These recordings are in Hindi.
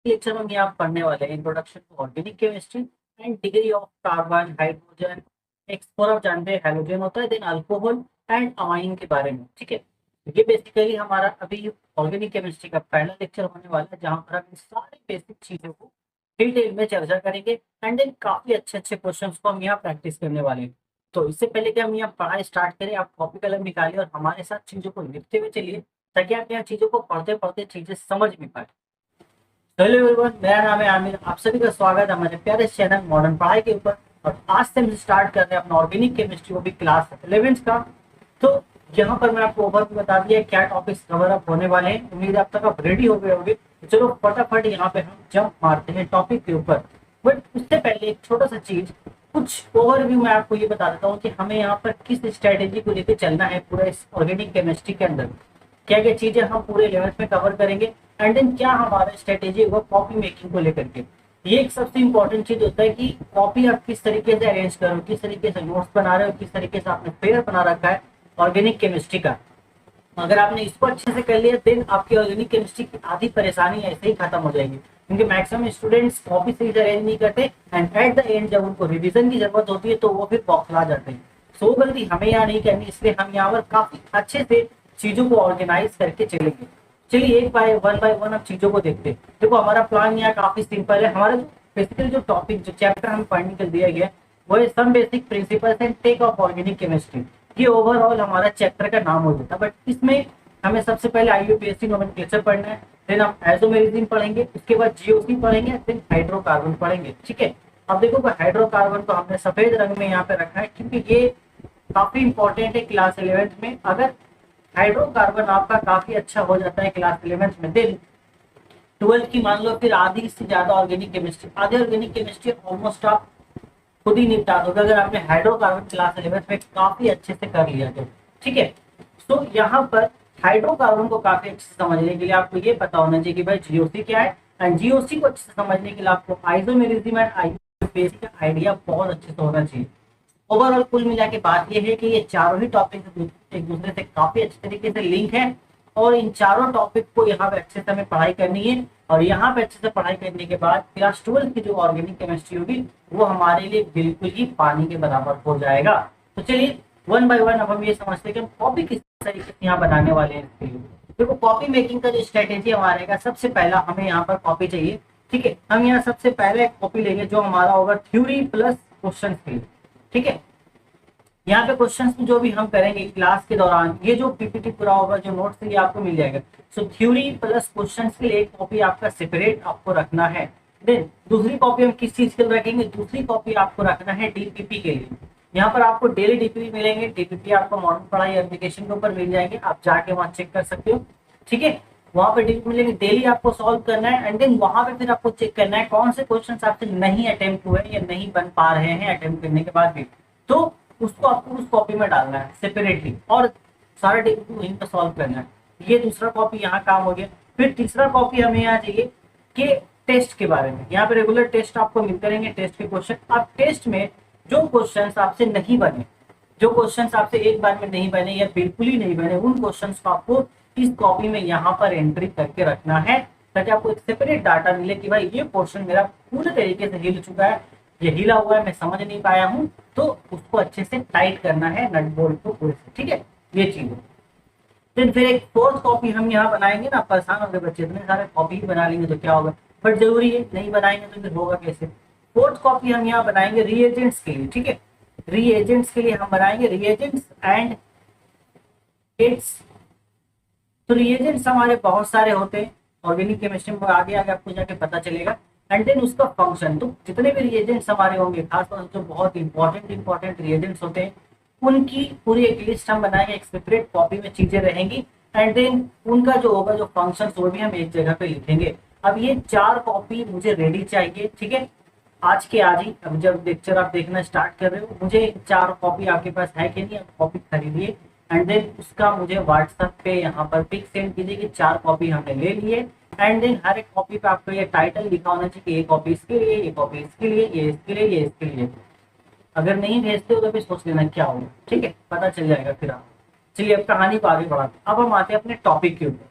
लेक्चर में यहाँ पढ़ने वाले हैं introduction to organic chemistry and degree of carbon hydrogen explore. आप जानते हैं हेलोजन होता है, देन अल्कोहल एंड अमाइन के बारे में। ठीक है, ये बेसिकली हमारा अभी ऑर्गेनिक केमिस्ट्री का पहला लेक्चर होने वाला है, जहाँ पर हम इन सारी बेसिक चीजों को डिटेल में चर्चा करेंगे एंड देन काफी अच्छे अच्छे क्वेश्चंस को हम यहाँ प्रैक्टिस करने वाले हैं। तो इससे पहले कि हम यहाँ पढ़ाई स्टार्ट करें, आप कॉपी कलम निकालिए और हमारे साथ चीजों को लिखते हुए चलिए, ताकि आप यहाँ चीजों को पढ़ते पढ़ते चीजें समझ भी पाए। हेलो एवरीवन, मेरा नाम है आमिर। आप सभी का स्वागत है हमारे प्यारे चैनल मॉडर्न पढ़ाई के ऊपर। और आज से हम स्टार्ट कर रहे हैं अपना ऑर्गेनिक केमिस्ट्री, वो भी क्लास 11th का। तो यहाँ पर मैं आपको ओवरव्यू बता दिया क्या टॉपिक्स कवर अप होने वाले हैं। उम्मीद है अब तक आप रेडी हो गए होंगे। तो चलो फटाफट यहाँ पे हम जंप मारते हैं टॉपिक के ऊपर। बट उससे पहले एक छोटा सा चीज, कुछ ओवरव्यू मैं आपको ये बता देता हूँ कि हमें यहाँ पर किस स्ट्रेटेजी को लेकर चलना है पूरा इस ऑर्गेनिक केमिस्ट्री के अंदर। क्या क्या चीजें हम पूरे 11th में कवर करेंगे एंड देन क्या हमारा स्ट्रेटेजी होगा कॉपी मेकिंग को लेकर के। ये एक सबसे इंपॉर्टेंट चीज होता है कि कॉपी आप किस तरीके से अरेंज करो, किस तरीके से नोट्स बना रहे हो, किस तरीके से आपने पेयर बना रखा है ऑर्गेनिक केमिस्ट्री का। अगर आपने इसको अच्छे से कर लिया देन आपकी ऑर्गेनिक केमिस्ट्री की आधी परेशानी ऐसे ही खत्म हो जाएगी, क्योंकि मैक्सिमम स्टूडेंट्स कॉपी सही से अरेंज नहीं करते एंड एट द एंड जब उनको रिवीजन की जरूरत होती है तो वो फिर बौखला जाते हैं। सो गलती हमें यहाँ नहीं करनी, इसलिए हम यहाँ पर काफी अच्छे से चीजों को ऑर्गेनाइज करके चलेंगे। चलिए एक बाय वन अब चीजों को देखते हैं। देखो हमारा प्लान यहाँ काफी सिंपल है। हमारा जो बेसिकली जो टॉपिक जो चैप्टर हमें पढ़ने के लिए दिया गया है वो है some basic principles and take of organic chemistry. ये ओवरऑल हमारा चैप्टर का नाम हो जाता है। बट इसमें हमें सबसे पहले आईयूपीएसी नोमेनक्लेचर पढ़ना है, देन हम आइसोमेरिज्म पढ़ेंगे, उसके बाद जीओसी पढ़ेंगे, देन हाइड्रोकार्बन पढ़ेंगे। ठीक है, अब देखो हाइड्रोकार्बन को हमने सफेद रंग में यहाँ पे रखा है, क्योंकि ये काफी इंपॉर्टेंट है क्लास 11th में। अगर हाइड्रोकार्बन आपका काफी अच्छा हो जाता है क्लास 11th में, देन 12th की मान लो फिर आधी से ज्यादा ऑर्गेनिक केमिस्ट्री, आधी ऑर्गेनिक केमिस्ट्री ऑलमोस्ट आप खुद ही निपटा दोगे अगर आपने हाइड्रोकार्बन क्लास 11th में काफी अच्छे से कर लिया तो। ठीक है, तो यहाँ पर हाइड्रोकार्बन को काफी अच्छे से समझने के लिए आपको ये पता होना चाहिए कि भाई जीओसी क्या है, एंड जीओसी को अच्छे से समझने के लिए आपको आइसोमेरिज्म एंड आईयूपीएसी का आइडिया बहुत अच्छे से होना चाहिए। ओवरऑल कुल मिला के बात ये है कि ये चारों ही टॉपिक एक दूसरे से काफी अच्छे तरीके से लिंक है, और इन चारों टॉपिक को यहाँ पे अच्छे से हमें पढ़ाई करनी है। और यहाँ पे अच्छे से पढ़ाई करने के बाद क्लास 12th की जो ऑर्गेनिक केमिस्ट्री होगी वो हमारे लिए बिल्कुल ही पानी के बराबर हो जाएगा। तो चलिए वन बाय वन अब हम ये समझते हैं कि हम कॉपी किस तरीके से यहाँ बनाने वाले हैं इसके लिए। देखो कॉपी मेकिंग का जो स्ट्रेटेजी हमारे का, सबसे पहला हमें यहाँ पर कॉपी चाहिए। ठीक है, हम यहाँ सबसे पहले कॉपी लेंगे जो हमारा होगा थ्योरी प्लस क्वेश्चन के लिए। ठीक है, यहाँ पे क्वेश्चंस जो भी हम करेंगे क्लास के दौरान, ये जो पीपीटी पूरा होगा जो नोट्स ये आपको मिल जाएगा। सो थ्योरी प्लस क्वेश्चंस के लिए एक कॉपी आपका सेपरेट आपको रखना है। देन दूसरी कॉपी हम किस चीज के लिए रखेंगे, दूसरी कॉपी आपको रखना है डीपीपी के लिए। यहाँ पर आपको डेली डीपीपी मिलेंगे, डीपीपी आपको मॉडर्न पढ़ाई एप्लीकेशन के ऊपर मिल जाएंगे, आप जाके वहाँ चेक कर सकते हो। ठीक है, वहां पे डीपीपी मिलेंगे, डेली आपको सॉल्व करना है एंड देन वहां पे फिर आपको चेक करना है कौन से क्वेश्चन आपसे नहीं अटेम्प्ट हुए या नहीं बन पा रहे हैं अटेम्प्ट करने के बाद भी, तो उसको आपको उस कॉपी में डालना है सेपरेटली और सारा डीपीपी वहीं पर सॉल्व करना है। ये दूसरा कॉपी यहाँ काम हो गया। फिर तीसरा कॉपी हमें यहाँ चाहिए कि टेस्ट के बारे में। यहाँ पे रेगुलर टेस्ट आपको मिलते रहेंगे, टेस्ट के क्वेश्चन। आप टेस्ट में जो क्वेश्चन आपसे नहीं बने, जो क्वेश्चन आपसे एक बार में नहीं बने या बिल्कुल ही नहीं बने, उन क्वेश्चन को आपको इस कॉपी में यहाँ पर एंट्री करके रखना है, ताकि आपको एक सेपरेट डाटा मिले कि भाई ये क्वेश्चन मेरा पूरे तरीके से हिल चुका है, ये हिला हुआ है, मैं समझ नहीं पाया हूँ, तो उसको अच्छे से टाइट करना है नट बोल्ट को पूरे से। ठीक है, ये चीज है। फिर एक फोर्थ कॉपी हम यहाँ बनाएंगे ना, परेशान हो गए बच्चे, इतने सारे कॉपी ही बना लेंगे तो क्या होगा, बट जरूरी है, नहीं बनाएंगे तो फिर होगा कैसे। फोर्थ कॉपी हम यहाँ बनाएंगे रीएजेंट्स के लिए। ठीक है, रीएजेंट्स के लिए हम बनाएंगे रीएजेंट्स एंड इट्स। तो रिएजेंट्स हमारे बहुत सारे होते हैं ऑर्गेनिक केमिस्ट्री में, आगे आगे आपको जाके पता चलेगा। एंड देन उसका फंक्शन, तो जितने भी रिएजेंट्स हमारे होंगे, खासतौर से जो बहुत इंपॉर्टेंट रिएजेंट्स होते हैं, उनकी पूरी एक लिस्ट हम बनाएंगे, एक सेपरेट कॉपी में चीजें रहेंगी। एंड देन उनका जो होगा जो फंक्शन वो भी हम एक जगह पे लिखेंगे। अब ये 4 कॉपी मुझे रेडी चाहिए। ठीक है, आज के आज ही, अब जब लेक्चर आप देखना स्टार्ट कर रहे हो, मुझे 4 कॉपी आपके पास है कि नहीं, आप कॉपी खरीदिए एंड देन उसका मुझे व्हाट्सएप पे यहाँ पर पिक सेंड कीजिए कि 4 कॉपी हमने ले लिए। एंड देन हर एक कॉपी पे आपको ये टाइटल लिखा होना चाहिए कि ये कॉपी इसके लिए, ये कॉपी इसके लिए, ये इसके लिए, ये इसके लिए। अगर नहीं भेजते हो तो फिर सोच लेना क्या होगा। ठीक है, पता चल जाएगा फिर आप। चलिए अब कहानी को आगे बढ़ाते हैं। अब हम आते हैं अपने टॉपिक के ऊपर।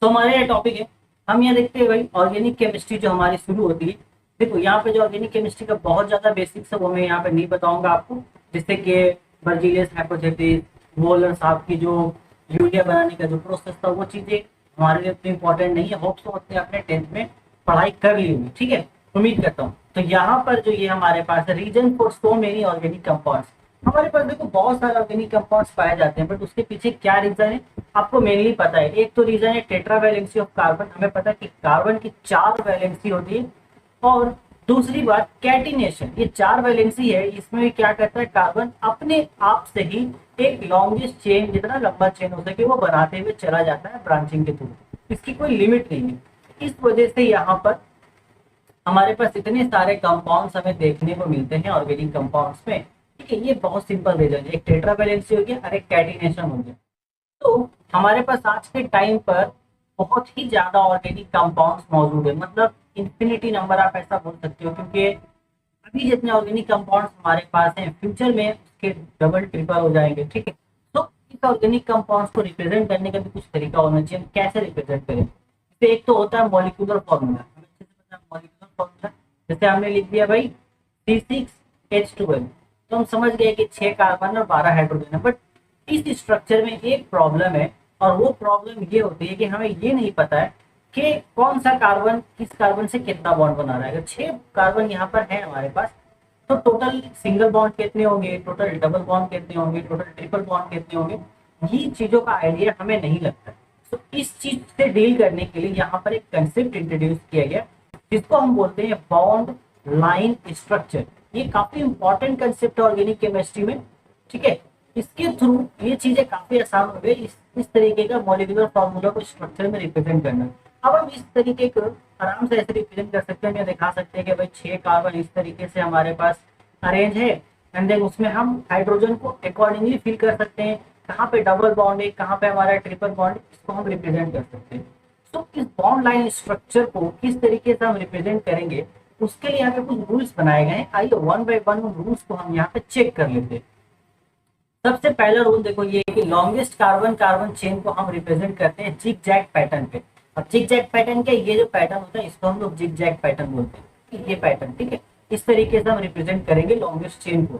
तो हमारे ये टॉपिक है हम यहाँ देखते हैं भाई ऑर्गेनिक केमिस्ट्री जो हमारी शुरू होती है। देखो यहाँ पे जो ऑर्गेनिक केमिस्ट्री का बहुत ज्यादा बेसिक्स है वो मैं यहाँ पे नहीं बताऊंगा आपको, जैसे कि बर्जीलियस हाइपोथेसिस, वोलर साहब की जो यूरिया बनाने का जो प्रोसेस था, वो चीजें हमारे लिए उतनी इंपॉर्टेंट नहीं है। होप सो अपने अपने 10th में पढ़ाई कर ली होगी, ठीक है, उम्मीद करता हूँ। तो यहाँ पर जो ये हमारे पास है reason for so many organic compounds, हमारे पास देखो बहुत सारे ऑर्गेनिक कंपाउंड्स पाए जाते हैं, बट उसके पीछे क्या रीजन है आपको मेनली पता है। एक तो रीजन है टेट्रा वैलेंसी ऑफ कार्बन, हमें पता है कि कार्बन की 4 वैलेंसी होती है। और दूसरी बात कैटिनेशन, ये 4 वैलेंसी है, इसमें भी क्या करता है कार्बन अपने आप से ही एक लॉन्गेस्ट चेन, जितना लंबा चेन हो सके वो बनाते हुए चला जाता है ब्रांचिंग के थ्रू, इसकी कोई लिमिट नहीं है। इस वजह से यहाँ पर हमारे पास इतने सारे कंपाउंड्स हमें देखने को मिलते हैं ऑर्गेनिक कंपाउंड्स में, ठीक है। ये बहुत सिंपल रीजन है, एक टेट्रा वैलेंसी हो गया और एक कैटिनेशन हो गया। तो हमारे पास आज के टाइम पर बहुत ही ज्यादा ऑर्गेनिक कंपाउंड्स मौजूद है, मतलब इंफिनिटी नंबर आप ऐसा बोल सकते हो, क्योंकि अभी जितने ऑर्गेनिक कंपाउंड्स हमारे पास हैं फ्यूचर में उसके डबल ट्रिपल हो जाएंगे, ठीक है। तो इस ऑर्गेनिक कंपाउंड्स को रिप्रेजेंट करने का भी कुछ तरीका होना चाहिए, कैसे रिप्रेजेंट करें। जैसे एक तो होता है मॉलिक्यूलर फॉर्मूला, हमें अच्छे से पता है मॉलिक्यूलर फॉर्मूला। जैसे हमने लिख दिया भाई C6H12, तो हम समझ गए कि 6 कार्बन और 12 हाइड्रोजन है। बट इस स्ट्रक्चर में एक प्रॉब्लम है, और वो प्रॉब्लम ये होती है कि हमें ये नहीं पता है कि कौन सा कार्बन किस कार्बन से कितना बॉन्ड बना रहा है। अगर 6 कार्बन यहाँ पर है हमारे पास, तो टोटल सिंगल बॉन्ड कितने होंगे, टोटल डबल बॉन्ड कितने होंगे, टोटल ट्रिपल बॉन्ड कितने होंगे, ये चीजों का आइडिया हमें नहीं लगता। तो इस चीज से डील करने के लिए यहाँ पर एक कंसेप्ट इंट्रोड्यूस किया गया, जिसको हम बोलते हैं बॉन्ड लाइन स्ट्रक्चर। ये काफी इंपॉर्टेंट कंसेप्ट है ऑर्गेनिक केमिस्ट्री में, ठीक है। इसके थ्रू ये चीजें काफी आसान हो गई, इस तरीके का मॉलिक्यूलर फॉर्मूला को स्ट्रक्चर में रिप्रेजेंट करना। अब हम इस तरीके को आराम से ऐसे रिप्रेजेंट कर सकते हैं या दिखा सकते हैं कि भाई 6 कार्बन इस तरीके से हमारे पास अरेंज है, एंड देन उसमें हम हाइड्रोजन को अकॉर्डिंगली फिल कर सकते हैं, कहाँ पे डबल बॉन्ड है, कहाँ पे हमारा ट्रिपल बॉन्ड है, इसको हम रिप्रेजेंट कर सकते हैं। तो इस बॉन्ड लाइन स्ट्रक्चर को किस तरीके से हम रिप्रेजेंट करेंगे, उसके लिए यहाँ पे कुछ रूल्स बनाए गए हैं। आइए वन बाय वन उन रूल्स को हम यहाँ पे चेक कर लेते हैं। सबसे पहला रूल देखो ये कि लॉन्गेस्ट कार्बन कार्बन चेन को हम रिप्रेजेंट करते हैं जिग जैग पैटर्न पे। अब जिग जैग पैटर्न क्या, ये जो पैटर्न होता है इसको हम लोग जिग जैग पैटर्न बोलते हैं, ये पैटर्न, ठीक है। इस तरीके से हम रिप्रेजेंट करेंगे लॉन्गेस्ट चेन को।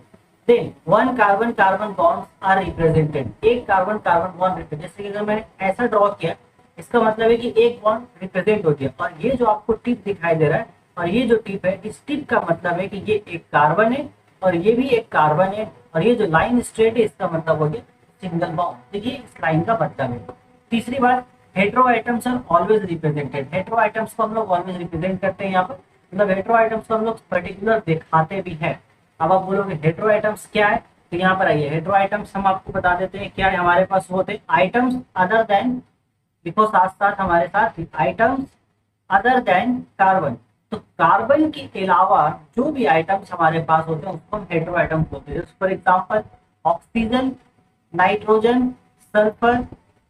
Then one carbon carbon bonds are represented, एक कार्बन कार्बन बॉन्ड रिप्रेजेंट, जैसे कि अगर मैंने ऐसा ड्रॉ किया, इसका मतलब है कि एक बॉन्ड रिप्रेजेंट हो गया। और ये जो आपको टिप दिखाई दे रहा है और ये जो टिप है, इस टिप का मतलब है कि ये एक कार्बन है और ये भी एक कार्बन है, और ये जो लाइन स्ट्रेट है इसका मतलब हो गया सिंगल बॉन्ड। तो ये इस लाइन का मतलब है। तीसरी बात, heteroatoms are always represented, heteroatoms को हम लोग ऑलवेज रिप्रेजेंट करते हैं यहाँ पर, मतलब हेटेरो आइटम्स को हम लोग पर्टिकुलर दिखाते भी हैं। अब आप बोलोगे हेटेरो आइटम्स क्या है, तो यहाँ पर आइए, हेटेरो आइटम्स हम आपको बता देते हैं क्या है। हमारे पास वो होते आइटम्स अदर देन, देखो साथ साथ हमारे साथ आइटम्स अदर देन कार्बन। तो कार्बन के अलावा जो भी आइटम्स हमारे पास होते हैं उसको हम हेटेरो आइटम्स बोलते हैं। For example oxygen, nitrogen, sulphur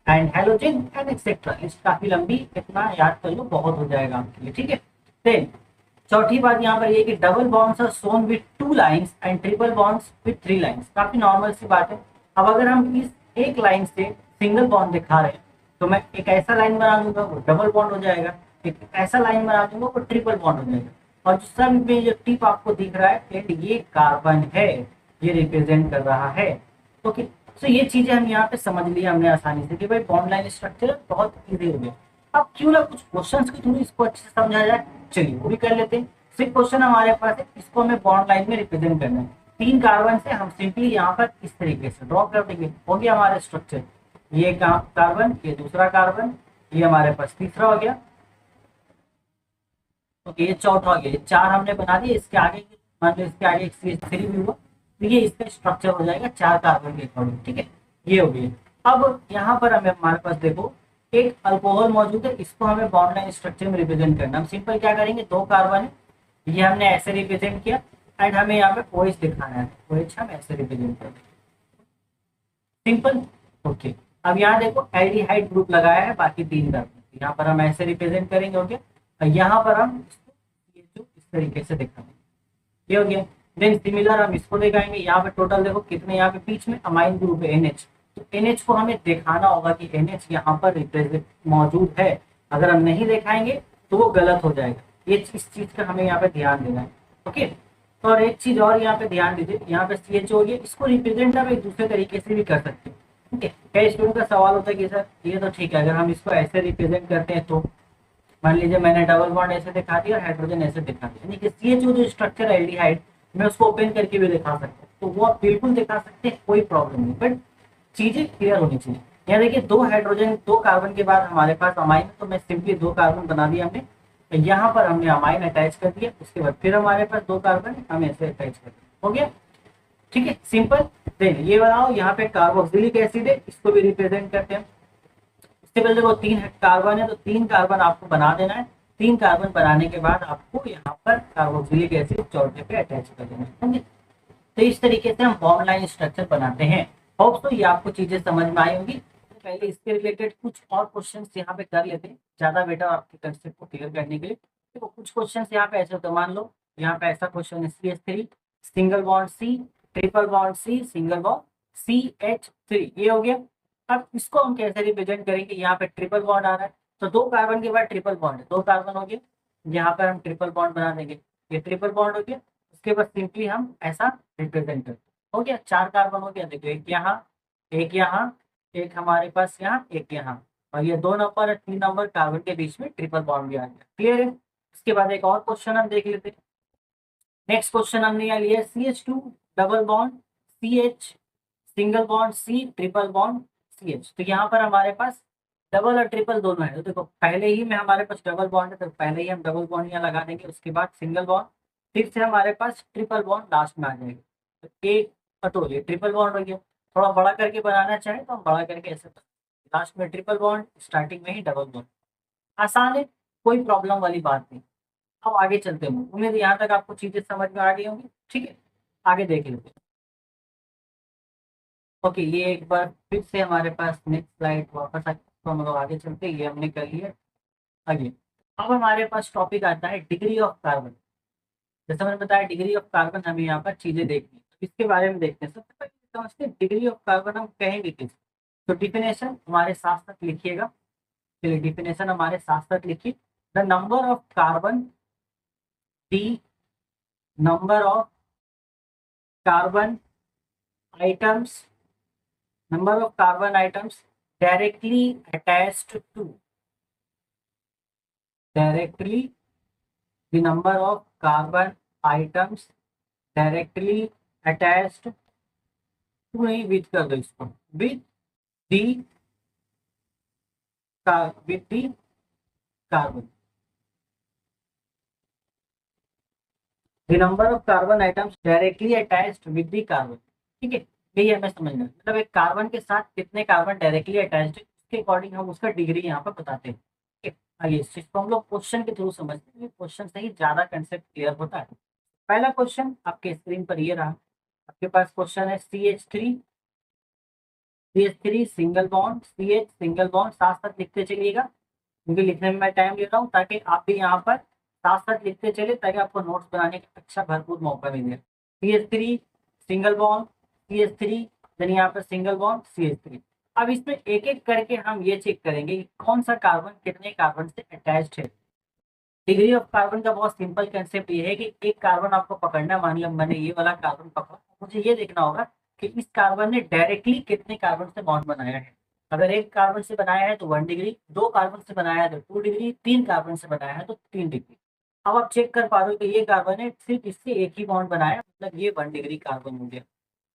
and halogen and etcetera. List काफी लंबी, इतना याद कर लो बहुत हो जाएगा आपके लिए, ठीक है। देन चौथी बात यहाँ पर ये कि double bonds are shown with 2 lines and triple bonds with 3 lines. काफी नॉर्मल सी बात है। अब अगर हम इस एक लाइन से सिंगल बॉन्ड दिखा रहे हैं, तो मैं एक ऐसा लाइन बना दूंगा वो डबल बॉन्ड हो जाएगा, एक ऐसा लाइन बना दूंगा वो ट्रिपल बॉन्ड हो जाएगा। और जो सब में जो टिप आपको दिख रहा है एंड ये कार्बन है, ये रिप्रेजेंट कर रहा है। ओके, तो ये चीजें हम यहाँ पे समझ लिया हमने आसानी से कि भाई बॉन्ड लाइन स्ट्रक्चर बहुत इजी हो गया। अब क्यों ना कुछ क्वेश्चंस के थ्रू इसको अच्छे से समझा जाए, चलिए वो भी कर लेते हैं। सिर्फ क्वेश्चन हमारे पास है, इसको हमें बॉन्ड लाइन में रिप्रेजेंट करना है। 3 कार्बन से हम सिंपली यहाँ पर इस तरीके से ड्रॉ कर देंगे, हो गया हमारा स्ट्रक्चर। ये कार्बन, ये दूसरा कार्बन, ये हमारे पास तीसरा हो गया, ओके, ये चौथा हो गया। ये 4 हमने बना दिए, इसके आगे मान लो इसके आगे CH3 भी हुआ, तो ये इसका स्ट्रक्चर हो जाएगा 4 कार्बन के अकॉर्डिंग, ठीक है। ये हो गया। अब यहाँ पर हमें हमारे पास देखो एक अल्कोहल मौजूद है, इसको हमें बॉन्ड लाइन स्ट्रक्चर में रिप्रेजेंट करना। हम सिंपल क्या करेंगे, 2 कार्बन है, ये हमने ऐसे रिप्रेजेंट किया एंड हमें यहाँ पे OH दिखाना है, OH हम ऐसे रिप्रेजेंट करेंगे, सिंपल, ओके। अब यहाँ देखो एल्डिहाइड ग्रुप लगाया है, बाकी 3 कार्बन, यहाँ पर हम ऐसे रिप्रेजेंट करेंगे, ओके। और यहाँ पर हम इसको इस तरीके से दिखाएंगे, ये हो गया। देन सिमिलर हम इसको दिखाएंगे, यहाँ पे टोटल देखो कितने, यहाँ पे बीच में अमाइन ग्रुप है NH, तो NH को हमें दिखाना होगा कि NH यहाँ पर रिप्रेजेंट मौजूद है। अगर हम नहीं दिखाएंगे तो वो गलत हो जाएगा। ये इस चीज का हमें यहाँ पे ध्यान देना है। ओके, और एक चीज और यहाँ पे ध्यान दीजिए, यहाँ पे सी एच ओ है, इसको रिप्रेजेंट आप एक दूसरे तरीके से भी कर सकते हैं। ठीक है, कई स्टूडेंट का सवाल होता है कि सर ये तो ठीक है, अगर हम इसको ऐसे रिप्रेजेंट करते हैं तो मान लीजिए मैंने डबल बॉन्ड ऐसे दिखा दिया, हाइड्रोजन ऐसे दिखा दिया, यानी कि सीएचओ जो स्ट्रक्चर है एल्डिहाइड, मैं उसको ओपन करके भी दिखा सकता हूँ, तो वो आप बिल्कुल दिखा सकते हैं, कोई प्रॉब्लम नहीं, बट चीजें क्लियर होनी चाहिए। यहाँ देखिए दो हाइड्रोजन दो कार्बन के बाद हमारे पास अमाइन, तो मैं सिंपली दो कार्बन बना दिया हमने, तो यहाँ पर हमने अमाइन अटैच कर दिया, उसके बाद फिर हमारे पास दो कार्बन हम ऐसे अटैच कर दिया, हो गया। ठीक है, सिंपल। देन ये बनाओ, यहाँ पे कार्बोक्सिलिक एसिड है, इसको भी रिप्रेजेंट करते हैं। इससे पहले देखो तीन कार्बन है, तो तीन कार्बन आपको बना देना है। तीन कार्बन बनाने के बाद आपको यहाँ पर कार्बोक्सिलिक एसिड चौथे पे अटैच कर देना है, समझे? तो इस तरीके से हम बॉन्ड लाइन स्ट्रक्चर बनाते हैं। होप तो ये आपको चीजें समझ में आई होंगी। तो पहले इसके रिलेटेड कुछ और क्वेश्चंस यहाँ पे कर लेते हैं, ज्यादा बेटर आपके कंसेप्ट को क्लियर करने के लिए। देखो कुछ क्वेश्चंस यहाँ पे ऐसे होते हैं, मान लो यहाँ पे ऐसा क्वेश्चन है, CH3 single bond C triple bond C single bond CH3, ये हो गया। अब इसको हम कैसे रिप्रेजेंट करेंगे, यहाँ पे ट्रिपल बॉन्ड आ रहा है, तो दो कार्बन के बाद ट्रिपल बॉन्ड है, दो कार्बन हो गया, यहाँ पर हम ट्रिपल बॉन्ड बना देंगे, ये ट्रिपल बॉन्ड हो गया। उसके बाद सिंपली हम ऐसा रिप्रेजेंट करते, हो गया, चार कार्बन हो गया। देखो एक यहाँ, एक यहाँ, एक हमारे पास यहाँ, एक यहाँ, और ये दो नंबर और तीन नंबर कार्बन के बीच में ट्रिपल बॉन्ड भी आ गया, क्लियर है। इसके बाद एक और क्वेश्चन हम देख लेते हैं। नेक्स्ट क्वेश्चन हमने यहाँ लिया CH2 double bond CH single bond C triple bond CH, तो यहाँ पर हमारे पास डबल और ट्रिपल दोनों है, तो देखो पहले ही में हमारे पास डबल बॉन्ड है, तो पहले ही हम डबल बॉन्ड यहाँ लगा देंगे, उसके बाद सिंगल बॉन्ड, फिर से हमारे पास ट्रिपल बॉन्ड लास्ट में आ जाएगा, तो एक तो ये ट्रिपल बॉन्ड हो गया। थोड़ा बड़ा करके बनाना चाहे तो हम बड़ा करके ऐसे लास्ट में ट्रिपल बॉन्ड, स्टार्टिंग में ही डबल बॉन्ड, आसान है, कोई प्रॉब्लम वाली बात नहीं। अब आगे चलते हैं, उम्मीद है यहाँ तक आपको चीजें समझ में आ गई होंगी। ठीक है, आगे देख लेते हैं। ओके, ये एक बार फिर से हमारे पास नेक्स्ट स्लाइड वापस आ, तो हम लोग आगे चलते हैं, ये हमने कर लिया आगे। अब हमारे पास टॉपिक आता है डिग्री ऑफ कार्बन। जैसे मैंने बताया डिग्री ऑफ कार्बन हमें यहाँ पर चीजें देखनी है, तो इसके बारे में देखते हैं। सबसे पहले समझते हैं डिग्री ऑफ कार्बन हम कहेंगे किस, तो डिफिनेशन हमारे साथ साथ लिखिएगा। चलिए डिफिनेशन हमारे साथ साथ लिखिए, the number of carbon, the number of carbon atoms, number of carbon items directly attached to, directly the number of carbon items directly attached to, नहीं with कर दो इसको, with the with the carbon, the number of carbon items directly attached with the carbon। ठीक है, यही हमें समझना है, मतलब एक कार्बन के साथ कितने कार्बन डायरेक्टली अटैच्ड है, उसके अकॉर्डिंग हम उसका डिग्री यहाँ पर बताते हैं। ठीक है, आइए इस चीज को हम लोग क्वेश्चन के थ्रू समझते हैं, क्वेश्चन से ही ज्यादा कंसेप्ट क्लियर होता है। पहला क्वेश्चन आपके स्क्रीन पर ये रहा, आपके पास क्वेश्चन है CH3 single bond CH single bond, साथ साथ लिखते चलिएगा, क्योंकि लिखने में मैं टाइम ले रहा हूँ, ताकि आप भी यहाँ पर साथ साथ लिखते चले, ताकि आपको नोट्स बनाने का अच्छा भरपूर मौका मिले। CH3 single bond CH3, then यहाँ पर सिंगल बॉन्ड CH3। अब इसमें एक एक करके हम ये चेक करेंगे कि कौन सा कार्बन कितने कार्बन से अटैच्ड है। डिग्री ऑफ कार्बन का बहुत सिंपल कंसेप्ट ये है कि एक कार्बन आपको पकड़ना, मान लिया मैंने ये वाला कार्बन पकड़ा, मुझे ये देखना होगा कि इस कार्बन ने डायरेक्टली कितने कार्बन से बॉन्ड बनाया है। अगर एक कार्बन से बनाया है तो 1 डिग्री, दो कार्बन से बनाया है तो 2 डिग्री, तीन कार्बन से बनाया है तो 3 डिग्री। अब आप चेक कर पा रहे हो कि ये कार्बन है सिर्फ इससे एक ही बॉन्ड बनाया, मतलब ये 1 डिग्री कार्बन हो गया।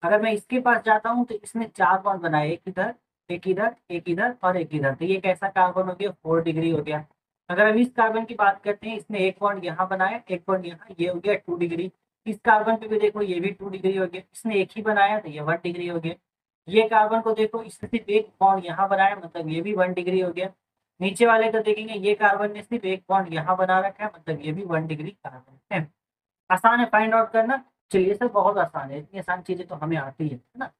अगर मैं इसके पास जाता हूँ तो इसने चार बॉन्ड बनाए, एक इधर एक इधर एक इधर और एक इधर, तो ये कैसा कार्बन हो गया, 4 डिग्री हो गया। अगर हम इस कार्बन की बात करते हैं, इसने एक बॉन्ड यहाँ बनाया, एक बॉन्ड यहाँ, ये हो गया 2 डिग्री। इस कार्बन पे भी देखो ये भी 2 डिग्री हो गया, इसने एक ही बनाया तो ये 1 डिग्री हो गया। ये कार्बन को देखो, इसने सिर्फ एक बॉन्ड यहाँ बनाया, मतलब ये भी 1 डिग्री हो गया। नीचे वाले को देखेंगे, ये कार्बन ने सिर्फ एक बॉन्ड यहाँ बना रखा है, मतलब ये भी 1 डिग्री कार्बन है। आसान है फाइंड आउट करना, चलिए सर बहुत आसान है, इतनी आसान चीजें तो हमें आती है ना।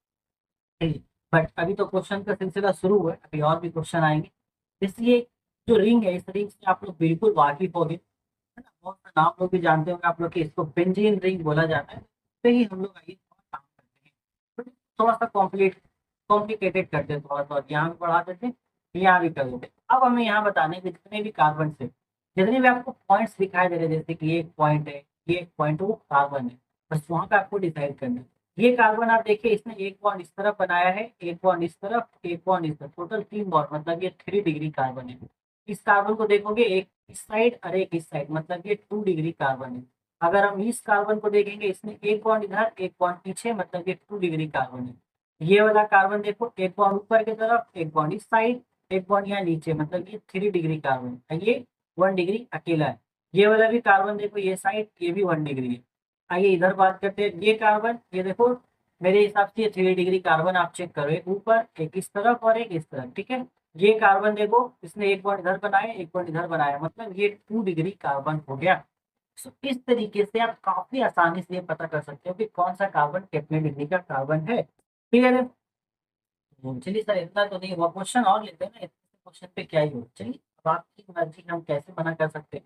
बट अभी तो क्वेश्चन का सिलसिला शुरू हुआ है, अभी और भी क्वेश्चन आएंगे। इसलिए जो रिंग है, इस रिंग से आप लोग बिल्कुल वाकिफ हो गए, है ना, बहुत सा नाम लोग भी जानते होंगे आप लोग कि इसको बेंजीन रिंग बोला जाता है। तो ही हम लोग आइए थोड़ा काम करते हैं, तो थोड़ा सा कॉम्प्लीकेटेड करते हैं, थोड़ा सा यहाँ भी बढ़ा देते हैं, यहाँ भी कर देते हैं। अब हमें यहाँ बताना है कि जितने भी कार्बन से जितने भी आपको पॉइंट्स दिखाई दे रहे हैं, जैसे कि ये एक पॉइंट है, ये एक पॉइंट है, वो कार्बन है। बस वहां पे आपको डिसाइड करना है। ये कार्बन आप देखिए, इसने एक बॉन्ड इस तरफ बनाया है, एक बॉन्ड इस तरफ, एक बॉन्ड इस तरफ, टोटल 3 बॉन्ड, मतलब ये 3 डिग्री कार्बन है। इस कार्बन को देखोगे, एक इस साइड और एक इस साइड, मतलब ये 2 डिग्री कार्बन है। अगर हम इस कार्बन को देखेंगे, इसमें एक बॉन्ड इधर, एक बॉन्ड पीछे, मतलब ये 2 डिग्री कार्बन है। ये वाला कार्बन देखो, एक बॉन्ड ऊपर की तरफ, एक बॉन्ड इस साइड, एक बॉन्ड यहाँ नीचे, मतलब ये 3 डिग्री कार्बन है, ये 1 डिग्री अकेला है। ये वाला भी कार्बन देखो, ये साइड, ये भी 1 डिग्री है। आइए इधर बात करते हैं, ये कार्बन, ये देखो, मेरे हिसाब से ये 3 डिग्री कार्बन आप चेक करो, एक ऊपर, एक इस तरफ और एक इस तरफ, ठीक है। ये कार्बन देखो, इसने एक बॉन्ड इधर बनाया, एक बॉन्ड इधर बनाया, मतलब ये 2 डिग्री कार्बन हो गया। तो इस तरीके से आप काफी आसानी से ये पता कर सकते हो कि कौन सा कार्बन कितने डिग्री का कार्बन है। क्लियर है? चलिए सर, इतना तो नहीं हुआ, क्वेश्चन और लेते हैं ना, इतने क्वेश्चन पे क्या ही हो। चलिए अब आपकी मर्जी, हम कैसे मना कर सकते हैं।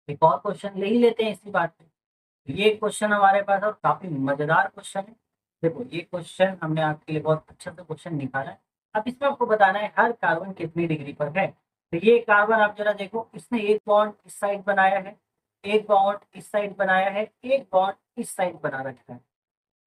एक और क्वेश्चन ले ही लेते हैं इसी बात पे। ये क्वेश्चन हमारे पास और काफी मजेदार क्वेश्चन है। देखो, ये क्वेश्चन हमने आपके लिए बहुत अच्छा सा क्वेश्चन निकाला है। अब इसमें आपको बताना है हर कार्बन कितनी डिग्री पर है। तो ये कार्बन आप जरा देखो, इसने एक बॉन्ड इस साइड बनाया है, एक बॉन्ड इस साइड बनाया है, एक बॉन्ड इस साइड बना रखा है।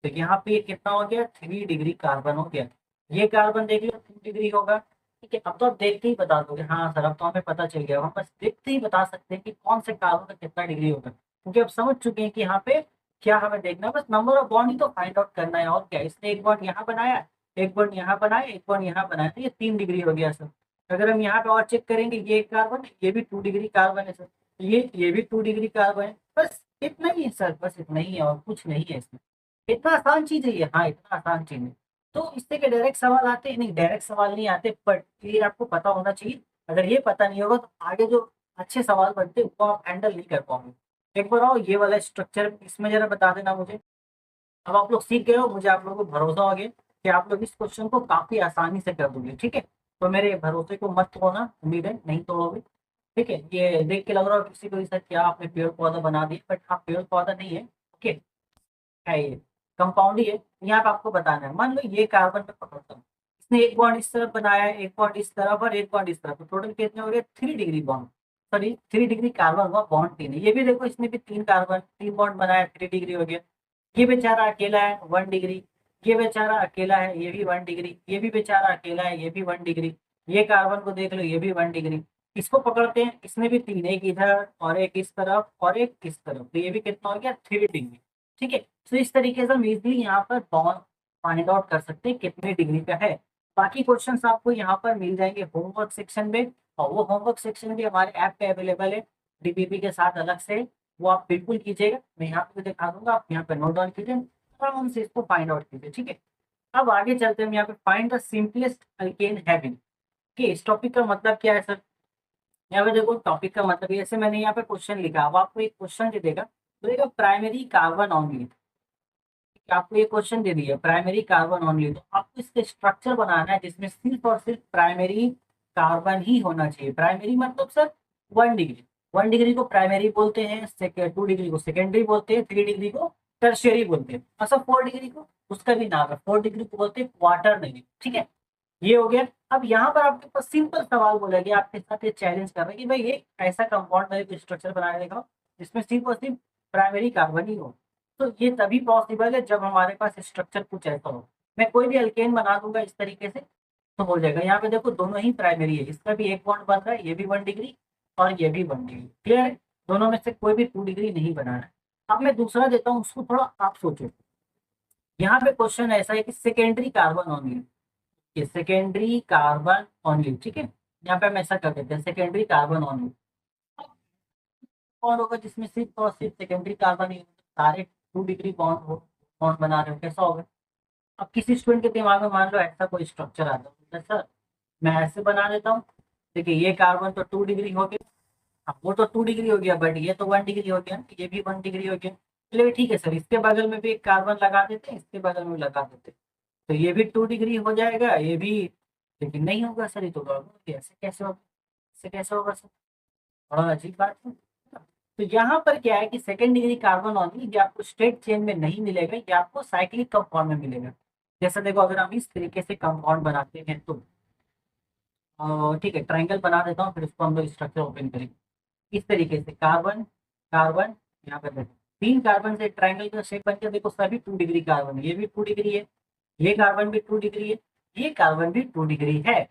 तो यहाँ पे ये कितना हो गया, 3 डिग्री कार्बन हो गया। ये कार्बन देख लो 2 डिग्री होगा। ठीक है, अब तो आप देखते ही बता दोगे, हाँ सर अब तो हमें पता चल गया, हम बस देखते ही बता सकते हैं कि कौन से कार्बन का कितना डिग्री होगा, क्योंकि अब समझ चुके हैं कि यहाँ पे क्या हमें देखना है, बस नंबर ऑफ बॉन्ड ही तो फाइंड आउट करना है। और क्या, इसने एक बॉन्ड यहाँ बनाया, एक बॉन्ड यहाँ बनाया, एक बॉन्ड यहाँ बनाया, तो ये 3 डिग्री हो गया सर। अगर हम यहाँ पे और चेक करेंगे, ये एक कार्बन है, ये भी 2 डिग्री कार्बन है सर, ये भी 2 डिग्री कार्बन है। बस इतना ही है सर, बस इतना ही है, और कुछ नहीं है इसमें। इतना आसान चीज है ये, हाँ इतना आसान चीज है। तो इससे के डायरेक्ट सवाल आते हैं नहीं, डायरेक्ट सवाल नहीं आते, बट ये आपको पता होना चाहिए। अगर ये पता नहीं होगा तो आगे जो अच्छे सवाल बनते हैं वो आप हैंडल नहीं कर पाओगे। एक बार आओ, ये वाला स्ट्रक्चर इसमें जरा बता देना मुझे। अब आप लोग सीख गए हो, मुझे आप लोगों को भरोसा हो गया कि आप लोग इस क्वेश्चन को काफी आसानी से कर दोगे, ठीक है। तो मेरे भरोसे को मत तोड़ना, उम्मीद है नहीं तोड़ोगे। ठीक है, ये देख के लग रहा है किसी को इस क्या आपने पेड़ पौधा बना दिया, बट हाँ पेड़ पौधा नहीं है, ओके। है ये कंपाउंड ही है। यहाँ पे आपको बताना है, मान लो ये कार्बन पे पकड़ता हूँ, इसने एक बॉन्ड इस तरफ बनाया है, एक बॉन्ड इस तरफ और एक बॉन्ड इस तरफ, तो टोटल कितने हो गए, 3 degree bond. Sorry 3 degree carbon हुआ, बॉन्ड 3 है। ये भी देखो, इसने भी 3 कार्बन 3 बॉन्ड बनाया, 3 डिग्री हो गया। ये बेचारा अकेला है, 1 डिग्री। ये बेचारा अकेला है, ये भी 1 डिग्री। ये भी बेचारा अकेला है, ये भी 1 डिग्री। ये कार्बन को देख लो, ये भी 1 डिग्री। इसको पकड़ते हैं, इसमें भी 3, एक इधर और एक इस तरफ और एक इस तरफ, तो ये भी कितना हो गया, 3 डिग्री। ठीक है, तो इस तरीके से हम इजिली यहाँ पर बॉन्ड फाइंड आउट कर सकते हैं कितने डिग्री का है। बाकी क्वेश्चंस आपको यहाँ पर मिल जाएंगे होमवर्क सेक्शन में, और वो होमवर्क सेक्शन भी हमारे ऐप पे अवेलेबल है, डीपीपी के साथ अलग से। वो आप बिल्कुल कीजिएगा, मैं यहाँ पे दिखा दूंगा, आप यहाँ पे नोट डाउन कीजिए, आराम से इसको फाइंड आउट कीजिए, ठीक है। अब आगे चलते हैं, हम यहाँ पे find the simplest alkane having. कि इस टॉपिक का मतलब क्या है सर। यहाँ पे देखो, टॉपिक का मतलब ये, जैसे मैंने यहाँ पे क्वेश्चन लिखा, अब आपको एक क्वेश्चन दे देगा, तो देखो प्राइमरी कार्बन ऑनली, आपको ये क्वेश्चन दे दिया प्राइमरी कार्बन ऑनली, तो आपको इसका स्ट्रक्चर बनाना है जिसमें सिर्फ और सिर्फ प्राइमरी कार्बन ही होना चाहिए। प्राइमरी मतलब सर 1 डिग्री, 1 डिग्री को प्राइमरी बोलते हैं, 2 डिग्री को सेकेंडरी बोलते हैं, 3 डिग्री को टर्शियरी बोलते हैं, अच्छा 4 डिग्री को उसका भी नाम है, 4 डिग्री को बोलते हैं क्वार्टर डिग्री, ठीक है। ये हो गया। अब यहाँ पर आपके पास सिंपल सवाल बोला गया, आपके साथ ये चैलेंज कर रहे हैं कि भाई ये ऐसा कंपाउंड मेरे स्ट्रक्चर बनाने देगा जिसमें सिर्फ और सिर्फ प्राइमरी कार्बन ही हो। तो ये तभी पॉसिबल है जब हमारे पास स्ट्रक्चर कुछ ऐसा हो। मैं कोई भी अल्केन बना दूंगा इस तरीके से तो हो जाएगा। यहाँ पे देखो दोनों ही प्राइमरी है, इसका भी एक बॉन्ड बन रहा है, ये भी 1 डिग्री और ये भी 1 डिग्री, क्लियर है। दोनों में से कोई भी 2 डिग्री नहीं बना रहा है। अब मैं दूसरा देता हूँ, उसको थोड़ा आप सोचो। यहाँ पे क्वेश्चन ऐसा है कि सेकेंडरी कार्बन ओनली, ये सेकेंडरी कार्बन ओनली, ठीक है। यहाँ पे हम ऐसा कर देते हैं, सेकेंडरी कार्बन ओनली। कौन होगा जिसमें सिर्फ और सिर्फ सेकेंडरी कार्बन ही सारे 2 डिग्री बॉन्ड हो, बॉन्ड बना रहे हो, कैसा होगा। अब किसी स्टूडेंट के दिमाग में मान लो ऐसा कोई स्ट्रक्चर आता है, सर मैं ऐसे बना देता हूँ। देखिए ये कार्बन तो 2 डिग्री हो गया, अब वो तो 2 डिग्री हो गया, बट ये तो 1 डिग्री हो गया, ये भी 1 डिग्री हो गया। चलिए ठीक है सर, इसके बगल में भी एक कार्बन लगा देते हैं, इसके बगल में लगा देते हैं, तो ये भी 2 डिग्री हो जाएगा, ये भी। लेकिन नहीं होगा सर, ये तो गड़बड़ हो गया, ऐसे कैसे होगा, ऐसे कैसे होगा सर, बड़ा अजीब बात है। तो यहाँ पर क्या है कि सेकेंड डिग्री कार्बन ऑनली ये आपको स्ट्रेट चेन में नहीं मिलेगा, ये आपको साइक्लिक कंपाउंड में मिलेगा। जैसे देखो, अगर हम इस तरीके से कंपाउंड बनाते हैं तो ठीक है, ट्रायंगल बना देता हूँ, फिर उसको हम लोग स्ट्रक्चर ओपन करेंगे। इस तरीके से कार्बन कार्बन, यहाँ पे देखो 3 कार्बन से ट्रायंगल का शेप बनकर, देखो सभी 2 डिग्री कार्बन है, ये भी 2 डिग्री है, ये कार्बन भी 2 डिग्री है, ये कार्बन भी 2 डिग्री है।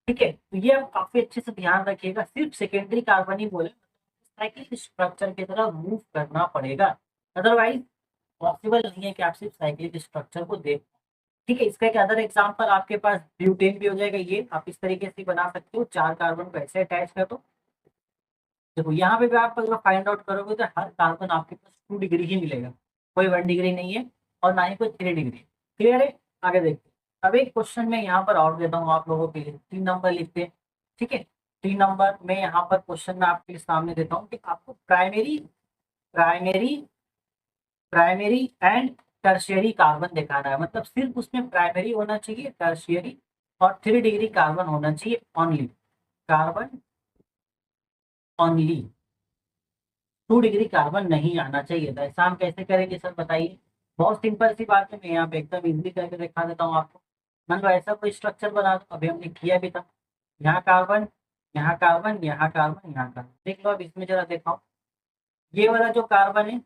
ठीक है, तो ये आप काफी अच्छे से ध्यान रखिएगा, सिर्फ सेकेंडरी कार्बन ही बोले, साइक्लिक स्ट्रक्चर की तरह मूव करना पड़ेगा, अदरवाइज पॉसिबल नहीं है कि आप सिर्फ साइक्लिक स्ट्रक्चर को देख। ठीक है, इसका एक अदर एग्जांपल आपके पास ब्यूटेन भी हो जाएगा, ये आप इस तरीके से बना सकते हो, 4 कार्बन को ऐसे अटैच कर दो। देखो यहाँ पे भी आप अगर फाइंड आउट करोगे तो हर कार्बन आपके पास 2 डिग्री ही मिलेगा, कोई 1 डिग्री नहीं है और ना ही कोई 3 डिग्री। क्लियर है? आगे देखते हैं। अब एक क्वेश्चन मैं यहाँ पर और देता हूँ आप लोगों के लिए, 3 नंबर लिखते हैं। ठीक है, 3 नंबर में यहाँ पर क्वेश्चन मैं आपके सामने देता हूँ कि आपको primary primary primary and tertiary carbon दिखाना है, मतलब सिर्फ उसमें प्राइमरी होना चाहिए, टर्शियरी और 3 डिग्री कार्बन होना चाहिए, only carbon, only 2 degree carbon नहीं आना चाहिए था। ऐसा हम कैसे करेंगे सर बताइए? बहुत सिंपल सी बात है, मैं यहाँ पे एकदम इजली करके दिखा देता हूँ आपको। मान लो ऐसा कोई स्ट्रक्चर बना दो, अभी हमने किया भी था, यहाँ कार्बन, यहाँ कार्बन, यहाँ कार्बन, यहाँ कार्बन, देख लो अब इसमें जरा दिखाओ, ये वाला जो कार्बन है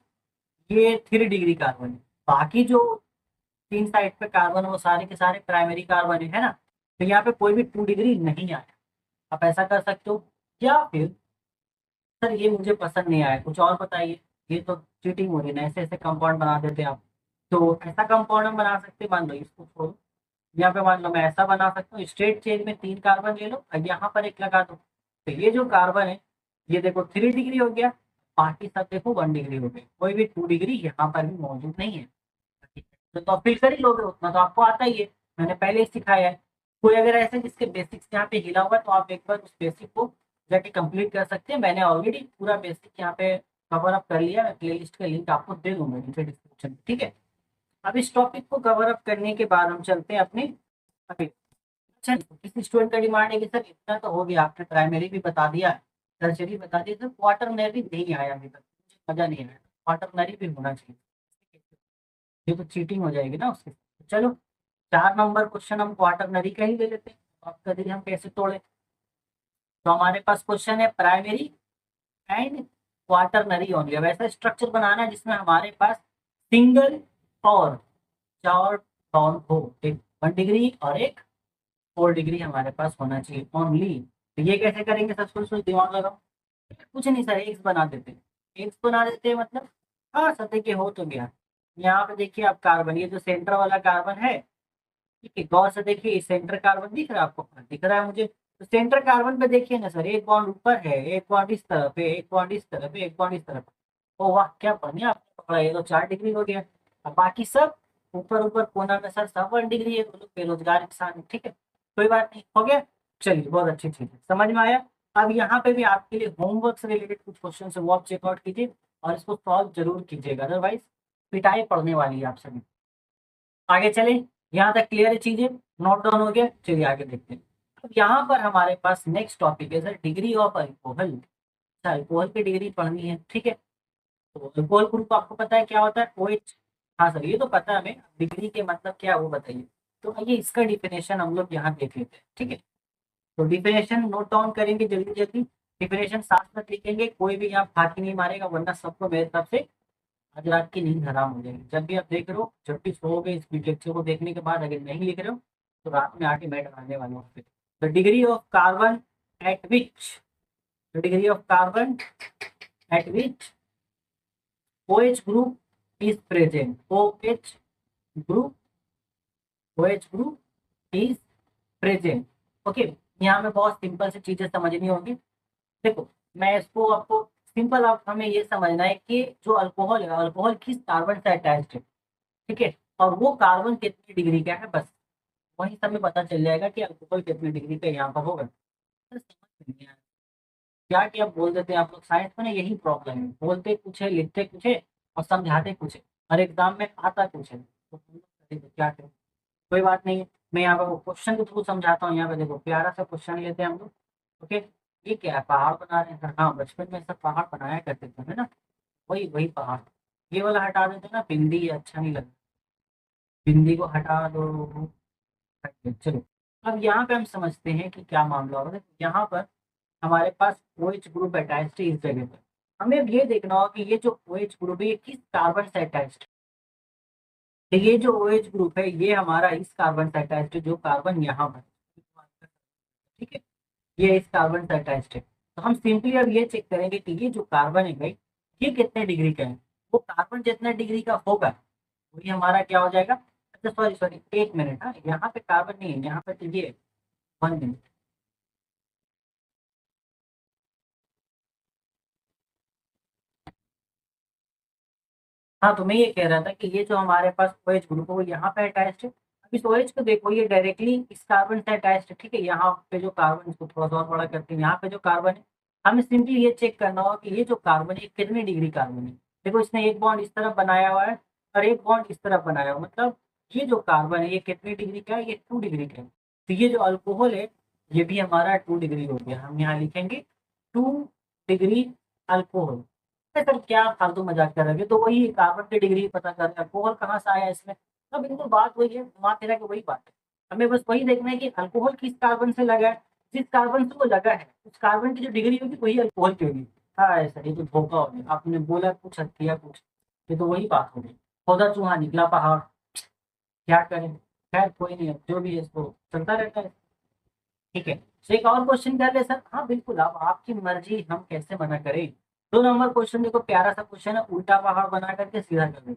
ये 3 डिग्री कार्बन है, बाकी जो 3 साइड पे कार्बन वो सारे के सारे प्राइमरी कार्बन है ना, तो यहाँ पे कोई भी 2 डिग्री नहीं आया। आप ऐसा कर सकते हो, या फिर सर ये मुझे पसंद नहीं आया, कुछ और बताइए, ये तो चीटिंग हो रही है ना, ऐसे ऐसे कंपाउंड बना देते आप। तो ऐसा कंपाउंड हम बना सकते हैं, मान लो इसको छोड़ो, यहाँ पे मान लो मैं ऐसा बना सकता हूँ, स्ट्रेट चेन में 3 कार्बन ले लो और यहाँ पर एक लगा दो, तो ये जो कार्बन है ये देखो 3 डिग्री हो गया, बाकी सब देखो 1 डिग्री हो गया, कोई भी 2 डिग्री यहाँ पर भी मौजूद नहीं है। ठीक है, तो आप फिल कर ही लोगे, उतना तो आपको आता ही है, मैंने पहले ही सिखाया है। कोई अगर ऐसे जिसके बेसिक्स यहाँ पे हिला हुआ है तो आप एक बार उस बेसिक को जाके कंप्लीट कर सकते हैं, मैंने ऑलरेडी पूरा बेसिक यहाँ पे कवर अप कर लिया, मैं प्ले लिस्ट का लिंक आपको दे दूंगा नीचे डिस्क्रिप्शन में। ठीक है, अब इस टॉपिक को कवर अप करने के बाद हम चलते हैं अपने अभी। अच्छा, किसी स्टूडेंट का डिमांड है कि सर इतना तो हो गया, आपने प्राइमरी भी बता दिया, टर्शियरी बता दिया, सर क्वाटरनरी नहीं आया अभी तक, मुझे मजा नहीं आया, क्वाटरनरी भी होना चाहिए, ये तो चीटिंग हो जाएगी ना उसके साथ। चलो 4 नंबर क्वेश्चन हम क्वाटरनरी का ही ले लेते हैं, आपका देखिए हम कैसे तोड़े। तो हमारे पास क्वेश्चन है प्राइमरी एंड क्वाटरनरी ओनली। अब ऐसा स्ट्रक्चर बनाना है जिसमें हमारे पास सिंगल और 4 बॉन्ड हो, एक 1 डिग्री और एक 4 डिग्री हमारे पास होना चाहिए ओनली। तो ये कैसे करेंगे, सबसे सोच दिमाग लगाओ। कुछ नहीं सर, एक्स बना देते, एक्स बना देते मतलब, हाँ सर देखिए हो तो गया। यहाँ पे देखिए आप कार्बन, ये जो सेंटर वाला कार्बन है, ठीक है, गौर से देखिए सेंटर कार्बन दिख रहा है आपको? हाँ, दिख रहा है मुझे। तो सेंटर कार्बन पे देखिए ना सर, एक बॉन्ड ऊपर है, एक बॉन्ड इस तरफ है, एक बॉन्ड इस तरफ है, एक बॉन्ड इस तरफ है। ओ वाह क्या बढ़िया आपने पकड़ा, ये तो 4 डिग्री हो गया। अब बाकी सब ऊपर ऊपर कोना में सर सब 1 डिग्री है, तो लोग बेरोजगार इंसान है। ठीक है, कोई बात नहीं, हो गया। चलिए बहुत अच्छी चीज है, समझ में आया। अब यहाँ पे भी आपके लिए होमवर्क से रिलेटेड कुछ क्वेश्चन है, वो आप चेकआउट कीजिए और इसको सॉल्व जरूर कीजिएगा, अदरवाइज पिटाई पड़ने वाली है आप सभी। आगे चले, यहाँ तक क्लियर है चीजें, नोट डाउन हो गया, चलिए आगे देखते हैं। अब यहाँ पर हमारे पास नेक्स्ट टॉपिक है sir, degree of alcohol. Alcohol की डिग्री पढ़नी है, ठीक है। तो अल्कोहल ग्रुप आपको पता है क्या होता है, OH। हाँ सर ये तो पता है हमें, डिग्री के मतलब क्या है वो बताइए। तो आइए इसका डिफिनेशन हम लोग यहाँ देख लेते हैं, ठीक है। तो डिफिनेशन नोट डाउन करेंगे जल्दी जल्दी, डिफिनेशन साथ साथ लिखेंगे, कोई भी यहाँ फाकी नहीं मारेगा, वरना सबको मेरे तरफ से आज रात की नींद हराम हो जाएगी। जब भी आप देख रहे हो, जब भी सोओगे इस लेक्चर को देखने के बाद अगर नहीं लिख रहे हो तो रात में आके मैं डराने वाला हूँ फिर। The degree of carbon eight which the degree of carbon eight which OH group is present, group OH group is present। Okay, यहाँ में बहुत सिंपल सी चीजें समझनी होगी। देखो मैं इसको आपको सिंपल, आप हमें ये समझना है कि जो अल्कोहल है, अल्कोहल किस कार्बन से अटैच्ड है, ठीक है, और वो कार्बन कितनी डिग्री का है, बस वही समय पता चल जाएगा कि अल्कोहल कितनी डिग्री का यहाँ पर होगा। तो समझ नहीं आया क्या कि आप बोल देते हैं, आप लोग साइंस में ना यही प्रॉब्लम है, बोलते कुछ है लिखते कुछ है और समझाते कुछ है, और एग्जाम में आता कुछ है, तो हम लोग करेंगे क्या करें। कोई बात नहीं है, मैं यहाँ पर क्वेश्चन के थ्रू समझाता हूँ। यहाँ पे देखो प्यारा सा क्वेश्चन लेते हैं हम लोग। ओके, ये क्या है, पहाड़ बना रहे हैं, हाँ बचपन में सब पहाड़ बनाया करते थे है ना, वही वही पहाड़। ये वाला हटा देते हैं ना, बिंदी, ये अच्छा नहीं लगता, बिंदी को हटा दो। चलो अब यहाँ पे हम समझते हैं कि क्या मामला होगा। यहाँ पर हमारे पास OH ग्रुप अटैच्ड है इस जगह पर। हमें अब ये देखना होगा कि ये जो OH ग्रुप है ये किस कार्बन से अटैच्ड है। तो ये जो OH ग्रुप है ये हमारा इस कार्बन से अटैच्ड है, जो कार्बन यहाँ पर, ठीक है, ये इस कार्बन से अटैच्ड है। तो हम सिंपली अब ये चेक करेंगे कि ये जो कार्बन है भाई, ये कितने डिग्री का है। वो कार्बन जितना डिग्री का होगा वही हमारा क्या हो जाएगा। अच्छा सॉरी सॉरी, एक मिनट, हाँ यहाँ पे कार्बन नहीं है, यहाँ पे तो ये 1 मिनट। हाँ तो मैं ये कह रहा था कि ये जो हमारे पास OH ग्रुप है वो यहाँ पे अटैच्ड है। अब इस OH को देखो, ये डायरेक्टली इस कार्बन से अटैच्ड है, ठीक है। यहाँ पे जो कार्बन, इसको थोड़ा सा और बड़ा करते हैं, यहाँ पे जो कार्बन है, हमें सिंपली ये चेक करना होगा कि ये जो कार्बन है कितने डिग्री कार्बन है। देखो इसने एक बॉन्ड इस तरफ बनाया हुआ है और एक बॉन्ड इस तरफ बनाया हुआ है, मतलब ये जो कार्बन है ये कितने डिग्री का है, ये 2 डिग्री का है। तो ये जो अल्कोहल है ये भी हमारा 2 डिग्री हो गया। हम यहाँ लिखेंगे 2 डिग्री अल्कोहल। अरे सर क्या फालतू मजाक कर रहे हो, तो वही कार्बन की डिग्री पता कर रहे हैं, अल्कोहल कहाँ से आया इसमें। तो बिल्कुल बात वही है, घुमा फिरा के वही बात है। हमें बस वही देखना है कि अल्कोहल किस कार्बन से लगा है। जिस कार्बन से वो लगा है उस कार्बन की जो डिग्री होगी वही अल्कोहल की होगी। हाँ सर ये तो धोखा हो गया, आपने बोला कुछ और किया कुछ, ये तो वही बात हो गई। पौधा चूहा निकला पहाड़, क्या करें। खैर कोई नहीं, अब जो भी है इसको चलता रहता है। ठीक है, तो एक और क्वेश्चन कर ले सर। हाँ बिल्कुल, अब आपकी मर्जी, हम कैसे मना करें। 2 नंबर क्वेश्चन देखो, प्यारा सा क्वेश्चन है, उल्टा पहाड़ बना करके सीधा कर दे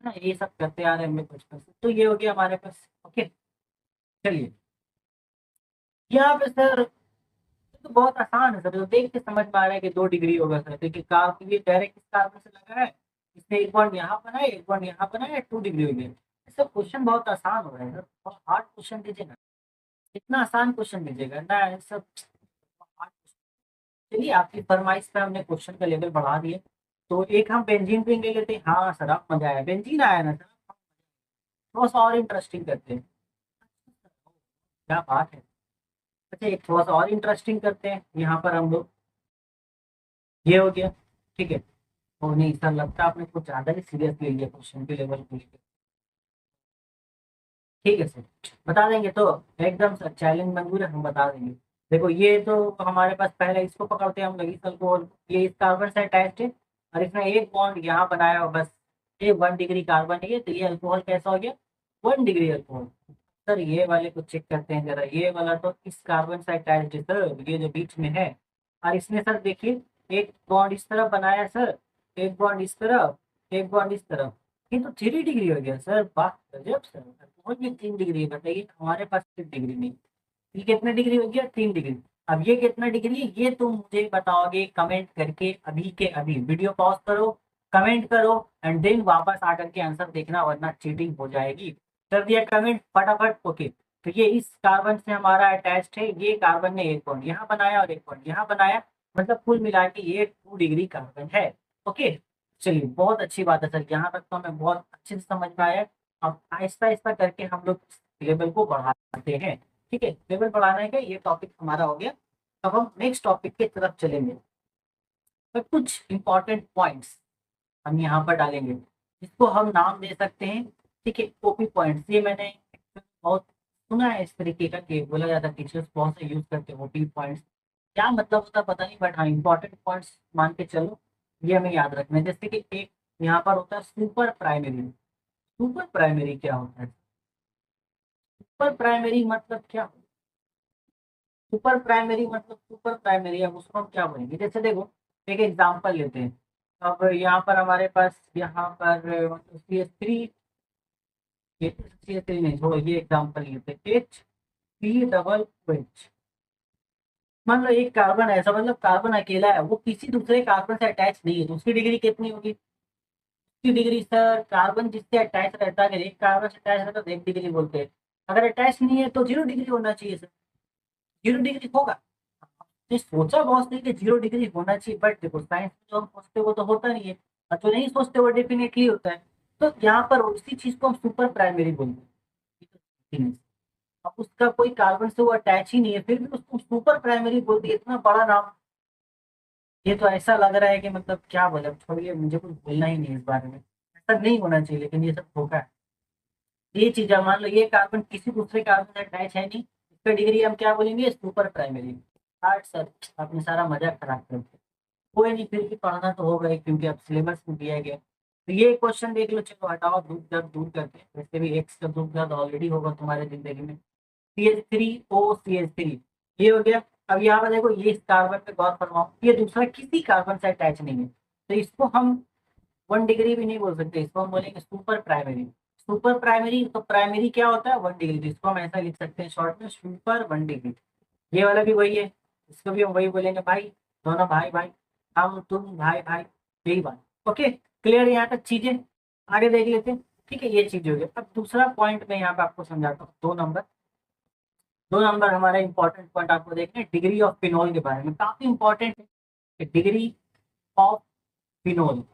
ना, ये सब करते आ रहे हैं हम लोग बचपन से। तो ये हो गया हमारे पास। ओके चलिए, यहाँ पे सर तो बहुत आसान है सर, तो देख के समझ में आ रहा है कि 2 डिग्री होगा सर। देखिए कार्ब ये डायरेक्ट इस कार्बन से लगा है, इसने एक बॉन्ड यहाँ बनाया एक बॉन्ड यहाँ बनाया, 2 डिग्री हो गया। सब क्वेश्चन बहुत आसान हो रहा है सर, बहुत हार्ड क्वेश्चन दीजिए ना। इतना आसान क्वेश्चन दीजिएगा ना, ये सब hard question। चलिए आपकी फरमाइश पे हमने क्वेश्चन का लेवल बढ़ा दिया। तो एक हम बेंजीन पे ले लेते हैं। हाँ सर अब मजा आया, बेंजीन आया ना सर, थोड़ा सा और इंटरेस्टिंग करते हैं। क्या बात है। अच्छा एक थोड़ा सा और इंटरेस्टिंग करते हैं, यहाँ पर हम लोग, ये हो गया, ठीक है। और नहीं सर, लगता है आपने कुछ ज्यादा ही सीरियस ले लिया क्वेश्चन के लेवल को लेकर। ठीक है सर, बता देंगे तो, एकदम सर चैलेंज मंजूर है, हम बता देंगे। देखो ये तो हमारे पास पहले इसको पकड़ते हैं हम लोग, इस अल्कोहल, ये इस कार्बन से अटैच्ड है और इसने एक बॉन्ड यहाँ बनाया हो बस। ये 1 डिग्री कार्बन है, तो ये अल्कोहल कैसा हो गया, 1 डिग्री अल्कोहल। सर ये वाले को चेक करते हैं जरा, ये वाला तो इस कार्बन से अटैच्ड है सर, ये जो बीच में है। और इसने सर देखिए एक बॉन्ड इस तरफ बनाया सर, एक बॉन्ड इस तरफ, एक बॉन्ड इस तरफ। ये तो 3 डिग्री हो गया सर, वाह गजब सर। बहुत भी 3 डिग्री है, बताइए हमारे पास 3 डिग्री नहीं। ये कितने डिग्री हो गया, 3 डिग्री। अब ये कितना डिग्री है ये तुम मुझे बताओगे कमेंट करके, अभी के अभी वीडियो पॉज करो, कमेंट करो एंड देन वापस आकर के आंसर देखना, वरना चीटिंग हो जाएगी। कर दिया कमेंट फटाफट, ओके। तो ये इस कार्बन से हमारा अटैच्ड है, ये कार्बन ने एक बॉन्ड यहाँ बनाया और एक बॉन्ड यहाँ बनाया, मतलब कुल मिला के ये 2 डिग्री कार्बन है। ओके चलिए, बहुत अच्छी बात है सर, यहाँ तक तो हमें बहुत अच्छे से समझ में आया। अब आहिस्ता आहिस्ता करके हम लोग लेवल को बढ़ाते हैं। ठीक है, लेवल बढ़ाने का ये टॉपिक हमारा हो गया। अब हम नेक्स्ट टॉपिक की तरफ चलेंगे। तो कुछ इंपॉर्टेंट पॉइंट्स हम यहाँ पर डालेंगे, जिसको हम नाम दे सकते हैं, ठीक है, ओपी पॉइंट्स। ये मैंने बहुत सुना है इस तरीके का, कि बोला जाता है टीचर्स बहुत से यूज करते हैं ओपी पॉइंट्स। क्या मतलब होता है पता नहीं, बट हाँ इंपॉर्टेंट पॉइंट्स मान के चलो, ये हमें याद रखना है। जैसे कि एक यहाँ पर होता है सुपर प्राइमरी। सुपर प्राइमरी क्या होता है, सुपर प्राइमरी मतलब क्या, सुपर प्राइमरी मतलब सुपर प्राइमरी, अब उसको हम क्या बोलेंगे। जैसे देखो एक एग्जांपल लेते हैं। अब यहाँ पर हमारे पास, यहाँ पर मतलब CS3, ये CS3 नहीं छोड़ो, ये एग्जांपल लेते हैं, H3 OH। मान लो एक कार्बन ऐसा, मतलब कार्बन अकेला है, वो किसी दूसरे कार्बन से अटैच नहीं है, तो उसकी डिग्री कितनी होगी। उसकी डिग्री सर, कार्बन जिससे अटैच रहता है, अगर एक कार्बन से अटैच रहता है तो 1 डिग्री बोलते हैं। अगर अटैच नहीं है तो 0 डिग्री होना चाहिए सर, 0 डिग्री होगा। ये सोचा बॉस ने कि 0 डिग्री होना चाहिए, बट देखो साइंस में जो हम सोचते हैं वो तो होता नहीं है, और जो नहीं सोचते वो डेफिनेटली होता है। तो यहाँ पर उसी चीज को हम सुपर प्राइमरी बोलते हैं। ये तो thing है। अब उसका कोई कार्बन से वो अटैच ही नहीं है, फिर भी उसको सुपर प्राइमरी बोलते हैं, इतना बड़ा नाम। ये तो ऐसा लग रहा है कि मतलब क्या बोले, अब छोड़िए, मुझे कुछ बोलना ही नहीं है इस बारे में। ऐसा नहीं होना चाहिए, लेकिन ये सब धोखा है। ये चीज है, मान लो ये कार्बन किसी दूसरे कार्बन से अटैच है नहीं, उसका डिग्री हम क्या बोलेंगे, सुपर प्राइमरी। आर्ट सर आपने सारा मजाक खराब कर दिया। कोई नहीं, फिर भी पढ़ना तो होगा ही क्योंकि अब सिलेबस में दिया गया। तो ये क्वेश्चन देख लो, चलो हटाओ, दुख दर्द दूर करते हैं। वैसे भी एक्स का दुख दर्द ऑलरेडी होगा तुम्हारे जिंदगी में। CH3O CH3 ये हो गया। अब यहाँ पर देखो, ये इस कार्बन पे गौर फरमाओ, ये दूसरा किसी कार्बन से अटैच नहीं है, तो इसको हम 1 डिग्री भी नहीं बोल सकते, इसको हम बोलेंगे सुपर प्राइमरी। सुपर प्राइमरी, तो प्राइमरी क्या होता है, 1 डिग्री, तो इसको हम ऐसा लिख सकते हैं शॉर्ट में, सुपर 1 डिग्री। ये वाला भी वही है, इसको भी हम वही बोलेंगे भाई, दोनों भाई भाई, हम तुम भाई भाई, यही बात। ओके, क्लियर यहाँ तक चीजें, आगे देख लेते हैं। ठीक है, ये चीज हो गई। अब दूसरा पॉइंट मैं यहाँ पे आपको समझाता हूँ, 2 नंबर। 2 नंबर हमारा इंपॉर्टेंट पॉइंट आपको देखना है, डिग्री ऑफ फिनोल के बारे में, काफी इंपॉर्टेंट है डिग्री ऑफ फिनोल।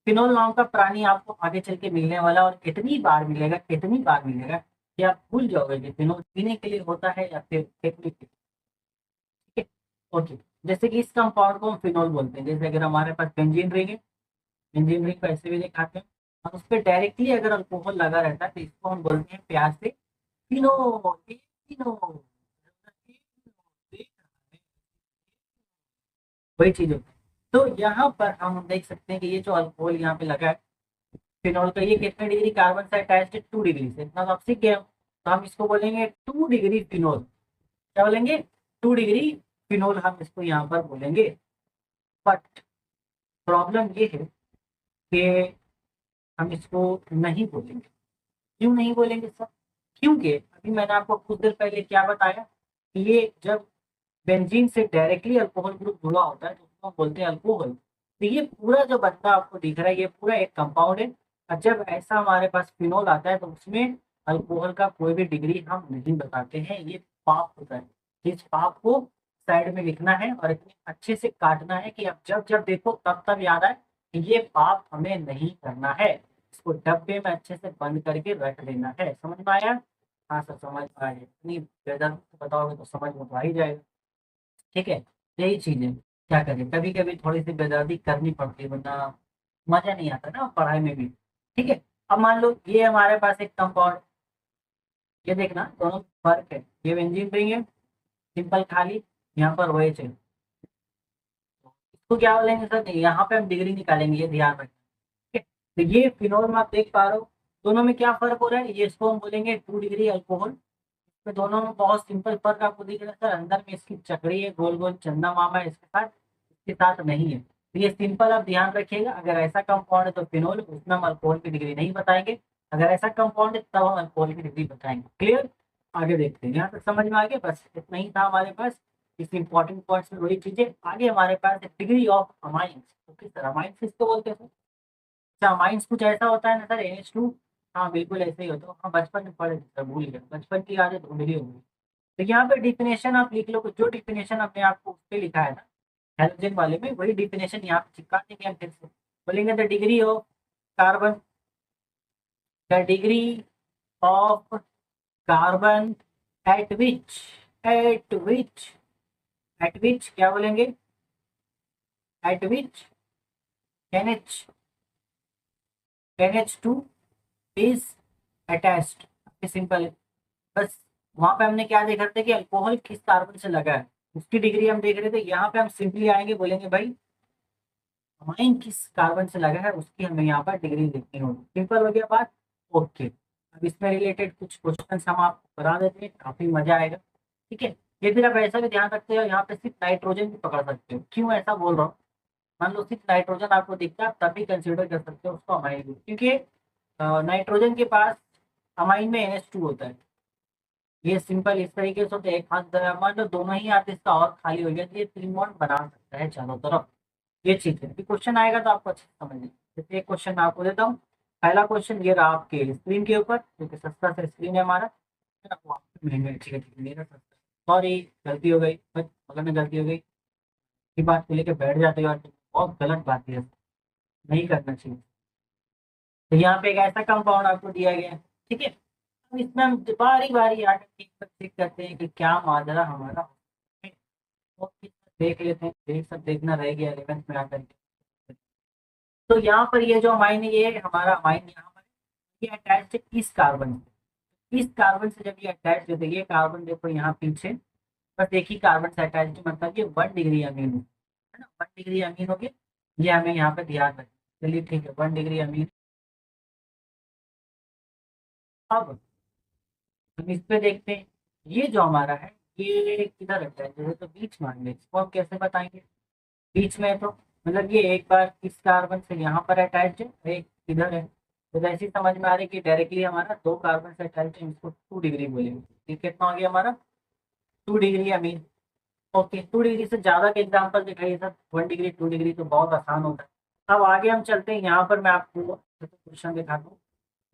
फिनोल नाम का प्राणी आपको आगे चल के मिलने वाला, और इतनी बार मिलेगा, इतनी बार मिलेगा कि आप भूल जाओगे कि फिनोल पीने के लिए होता है या फिर फेंकने के लिए। ठीक है, ओके। जैसे कि इस कंपाउंड को हम फिनोल बोलते हैं, जैसे अगर हमारे पास बेंजीन रिंग है, बेंजीन रिंग को ऐसे भी दिखाते हैं, और उस पर डायरेक्टली अगर अल्कोहल लगा रहता है तो इसको हम बोलते हैं प्यार से फिनोल, ये फिनोल, वही चीज होती है। तो यहाँ पर हम देख सकते हैं कि ये जो अल्कोहल यहाँ पे लगा है फिनोल का, ये कितने डिग्री कार्बन से अटैच्ड है, 2 डिग्री से, इतना तो आप सीख गए हो। तो हम इसको बोलेंगे 2 डिग्री फिनोल। क्या बोलेंगे, 2 डिग्री फिनोल हम इसको यहाँ पर बोलेंगे। बट प्रॉब्लम ये है कि हम इसको नहीं बोलेंगे। क्यों नहीं बोलेंगे सर, क्योंकि अभी मैंने आपको कुछ देर पहले क्या बताया कि ये जब बेंजीन से डायरेक्टली अल्कोहल ग्रुप जुड़ा होता है तो उसको हम बोलते हैं अल्कोहल। तो ये पूरा जो बंदा आपको दिख रहा है, ये पूरा एक कंपाउंड है। और जब ऐसा हमारे पास फिनोल आता है तो उसमें अल्कोहल का कोई भी डिग्री हम नहीं बताते हैं, ये पाप होता है। इस पाप को साइड में लिखना है और इतने अच्छे से काटना है कि अब जब जब देखो तब तब याद आए कि ये पाप हमें नहीं करना है। इसको डब्बे में अच्छे से बंद करके रख देना है। समझ में आया? हाँ सर समझ में आया। इतनी बेदर बताओगे तो समझ में तो आ ही जाएगा। ठीक है, यही चीज है। क्या करें, कभी कभी थोड़ी सी बेदर्दी करनी पड़ती है, वरना मजा नहीं आता ना पढ़ाई में भी। ठीक है, अब मान लो ये हमारे पास एक कंपाउंड, ये देखना दोनों फर्क है, ये बेंजीन रिंग है सिंपल खाली, यहाँ पर OH है। इसको क्या बोलेंगे सर, नहीं यहाँ पे हम डिग्री निकालेंगे, ये ध्यान रखें। ठीक है, तो ये फिनोल में आप देख पा रहे हो, दोनों में क्या फर्क हो रहा है, ये इसको हम बोलेंगे 2 डिग्री अल्कोहल। तो दोनों में बहुत सिंपल फर्क आपको दिख रहा है सर, अंदर में इसकी चकड़ी है, गोल गोल चंदा मामा है इसके साथ, इसके साथ नहीं है। तो ये सिंपल आप ध्यान रखिएगा, अगर ऐसा कंपाउंड है तो फिनोल, उसमें हम अल्कोहल की डिग्री नहीं बताएंगे। अगर ऐसा कंपाउंड है तब हम अल्कोहल की डिग्री बताएंगे। क्लियर? आगे देखते हैं, यहाँ तक समझ में आ गया, बस इतना ही था हमारे पास। इस इंपॉर्टेंट पॉइंट्स में वही चीजें। आगे हमारे पास डिग्री ऑफ अमाइंस। तो किस तरह अमाइंस किसको बोलते हैं सर? अच्छा, अमाइंस कुछ ऐसा होता है ना सर, NH2। हाँ बिल्कुल ऐसे ही होता है, हाँ बचपन में पढ़े थे सर, भूल गए, बचपन की आदत धुंधली हो गई। तो यहाँ पे डिफिनेशन आप लिख लो, जो डिफिनेशन हमने आपको उस पे लिखा है ना हेलोजन वाले में, वही डिफिनेशन यहाँ पे चिपका देंगे हम फिर से। बोलेंगे the degree of carbon, the degree of carbon eight which, eight which, eight विच क्या बोलेंगे, eight which NH NH2 is attached. Simple है, बस। वहां पे हमने क्या देखा था कि अल्कोहल किस कार्बन से लगा है, उसकी डिग्री हम देख रहे थे। यहाँ पे हम सिंपली आएंगे, बोलेंगे भाई अमाइन किस कार्बन से लगा है, उसकी हमें यहाँ पर डिग्री देखनी होगी। सिंपल हो गया बात। ओके, अब इसमें रिलेटेड कुछ क्वेश्चन हम आपको करा देते हैं, काफी मजा आएगा। ठीक है, ये फिर आप ऐसा भी ध्यान रखते हो, यहाँ पे सिर्फ नाइट्रोजन भी पकड़ सकते हो। क्यों ऐसा बोल रहा हूँ, मान लो सिर्फ नाइट्रोजन आपको दिखता है, तब भी कंसिडर कर सकते हो उसको अमाइन ग्रुप, क्योंकि नाइट्रोजन के पास अमाइन में NH2 होता है। ये सिंपल इस तरीके से होता है, एक हाथ मान लो दोनों ही हाथ इसका और खाली हो गया तो ये त्रिकोण बना सकता है चारों तरफ। ये चीज है, क्वेश्चन आएगा तो आपको अच्छे से समझना। जैसे एक क्वेश्चन मैं आपको देता हूँ। पहला क्वेश्चन ये रहा आपके स्क्रीन के ऊपर, क्योंकि सस्ता सा स्क्रीन है हमारा, है ना, वो आपको महंगा है। ठीक है, ठीक है, मेरा सस्ता, सॉरी गलती हो गई, बस मगर में गलती हो गई। ये बात को लेकर बैठ जाते हो और बहुत गलत बात है, नहीं करना चाहिए। तो यहाँ पे एक ऐसा कंपाउंड आपको दिया गया है। ठीक है, अब इसमें हम बारी बारी आकर चेक करते हैं कि क्या माजरा हमारा है। तो देख लेते हैं, देख सब देखना रह गया 11th में आकर के। तो यहाँ पर ये जो अमाइन है, ये हमारा अमाइन यहाँ पर ये अटैच है इस कार्बन से। इस कार्बन से जब ये अटैच होते हैं, ये कार्बन देखो यहाँ पीछे बस एक ही कार्बन से अटैच, मतलब ये 1 डिग्री अमीन है ना, 1 डिग्री अमीन हो गया। ये हमें यहाँ पे ध्यान रखें। चलिए ठीक है, 1 डिग्री अमीन। अब हम इस पे देखते हैं, ये जो हमारा है ये किधर अटैच है, तो बीच मान लें, इसको हम कैसे बताएंगे, बीच में है तो मतलब ये एक बार इस कार्बन से यहाँ पर अटैच है, एक इधर है। तो जैसे ही समझ में आ रही है कि डायरेक्टली हमारा दो कार्बन से अटैच है, इसको 2 डिग्री बोलेंगे। ये कितना हो गया हमारा, 2 डिग्री अमीन। ओके, 2 डिग्री से ज्यादा के एग्जाम्पल दिखाइए सर, 1 डिग्री 2 डिग्री तो बहुत आसान होता है। अब आगे हम चलते हैं, यहाँ पर मैं आपको क्वेश्चन दिखाता हूँ।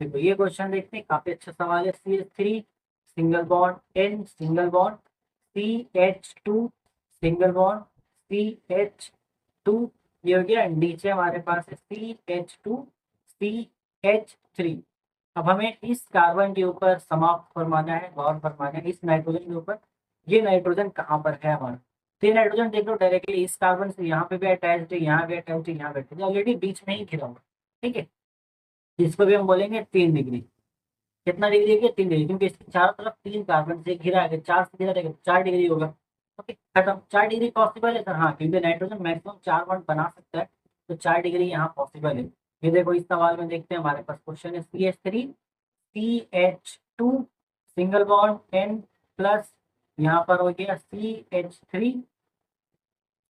देखो ये क्वेश्चन देखते हैं, काफी अच्छा सवाल है। CH3 single bond N single bond CH2 single bond CH2, ये हो गया। नीचे हमारे पास है CH2 CH3। अब हमें इस कार्बन के ऊपर समाप्त फरमाना है, गौर फरमाना है इस नाइट्रोजन के ऊपर। ये नाइट्रोजन कहाँ पर है हमारा, तो ये नाइट्रोजन देख लो डायरेक्टली इस कार्बन से यहाँ पे भी अटैच्ड है, यहाँ भी अटैच्ड है, यहाँ भी अटैच्ड है, ऑलरेडी बीच में ही घिरा हुआ। ठीक है, इसको भी हम बोलेंगे 3 डिग्री। कितना डिग्री है, 3 डिग्री, क्योंकि इसके चारों तरफ 3 कार्बन से घिरा है, 4 से घिरा रहेगा 4 डिग्री होगा। ओके खत्म। 4 डिग्री पॉसिबल है सर, हाँ, क्योंकि नाइट्रोजन मैक्सिमम 4 बॉन्ड बना सकता है, तो 4 डिग्री यहाँ पॉसिबल है। ये देखो इस सवाल में देखते हैं, हमारे पास क्वेश्चन है CH3 CH2 single bond N plus, यहाँ पर हो गया CH3,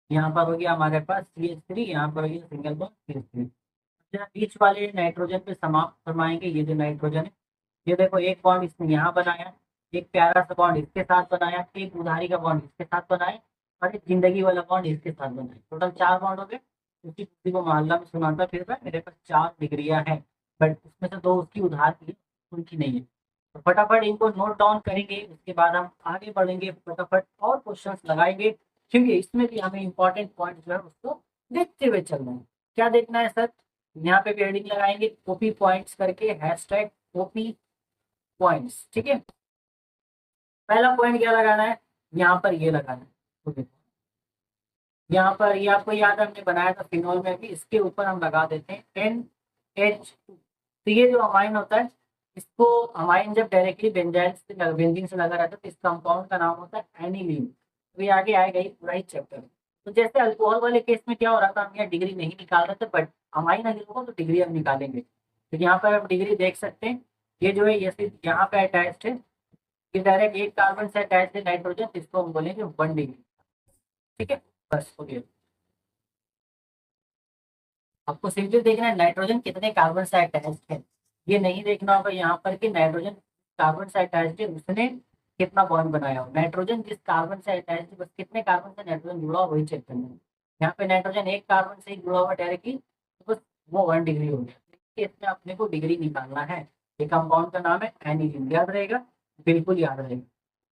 यहाँ पर हो गया हमारे पास CH3, यहाँ पर हो गया सिंगल बॉन्ड CH3। बीच वाले नाइट्रोजन पे समाप्त फरमाएंगे। ये जो नाइट्रोजन है, ये देखो एक बॉन्ड इसने यहाँ बनाया, एक प्यारा सा बॉन्ड इसके साथ बनाया, एक उधारी का बॉन्ड इसके साथ बनाया, और एक जिंदगी वाला बॉन्ड इसके साथ बनाया। टोटल 4 बॉन्ड हो गए। उसकी किसी को मोहल्ला में सुनाता फिर मैं, मेरे पास 4 डिग्रियां हैं, बट उसमें से 2 उसकी उधार की है, उनकी नहीं है। तो फटाफट इनको नोट डाउन करेंगे, उसके बाद हम आगे बढ़ेंगे, फटाफट और क्वेश्चन लगाएंगे, क्योंकि इसमें भी हमें इंपॉर्टेंट पॉइंट जो है उसको देखते हुए चलना है। क्या देखना है सर, यहाँ पे भी हेडिंग लगाएंगे कॉपी पॉइंट्स करके, हैशटैग कॉपी पॉइंट्स। ठीक है, पहला पॉइंट क्या लगाना है, यहाँ पर ये लगाना है। ओके, यहाँ पर ये आपको याद है हमने बनाया था फिनोल में भी, इसके ऊपर हम लगा देते हैं NH2। तो ये जो अमाइन होता है, इसको अमाइन जब डायरेक्टली बेंजाइल से बेंजीन से लगा रहता है तो इस कंपाउंड का नाम होता है एनिलीन। तो ये आगे आएगा ही पूरा ही चैप्टर। तो जैसे अल्कोहल वाले केस में क्या हो रहा था, हम यहाँ डिग्री नहीं निकाल रहे थे, बट अमाइन अगर होगा तो डिग्री हम निकालेंगे। तो यहाँ पर आप डिग्री देख सकते हैं, ये जो है ये सिर्फ यहाँ पे अटैच्ड है, ये डायरेक्ट एक कार्बन से अटैच है नाइट्रोजन, इसको हम बोलेंगे 1 डिग्री। ठीक है, बस हो गया। आपको सिंपली देखना है नाइट्रोजन कितने कार्बन से अटैच्ड है, ये नहीं देखना होगा यहाँ पर कि नाइट्रोजन कार्बन से अटैच्ड है उसने कितना बॉन्ड बनाया हो। नाइट्रोजन जिस कार्बन से अटैच्ड है बस कितने कार्बन से नाइट्रोजन जुड़ा हुआ वही चेक करना है। यहाँ पे नाइट्रोजन एक कार्बन से ही जुड़ा हुआ डायरेक्टली, तो बस वो 1 डिग्री हो गया। इसमें अपने को डिग्री निकालना है। ये कंपाउंड का नाम है एनिलीन, याद रहेगा, बिल्कुल याद रहेगा।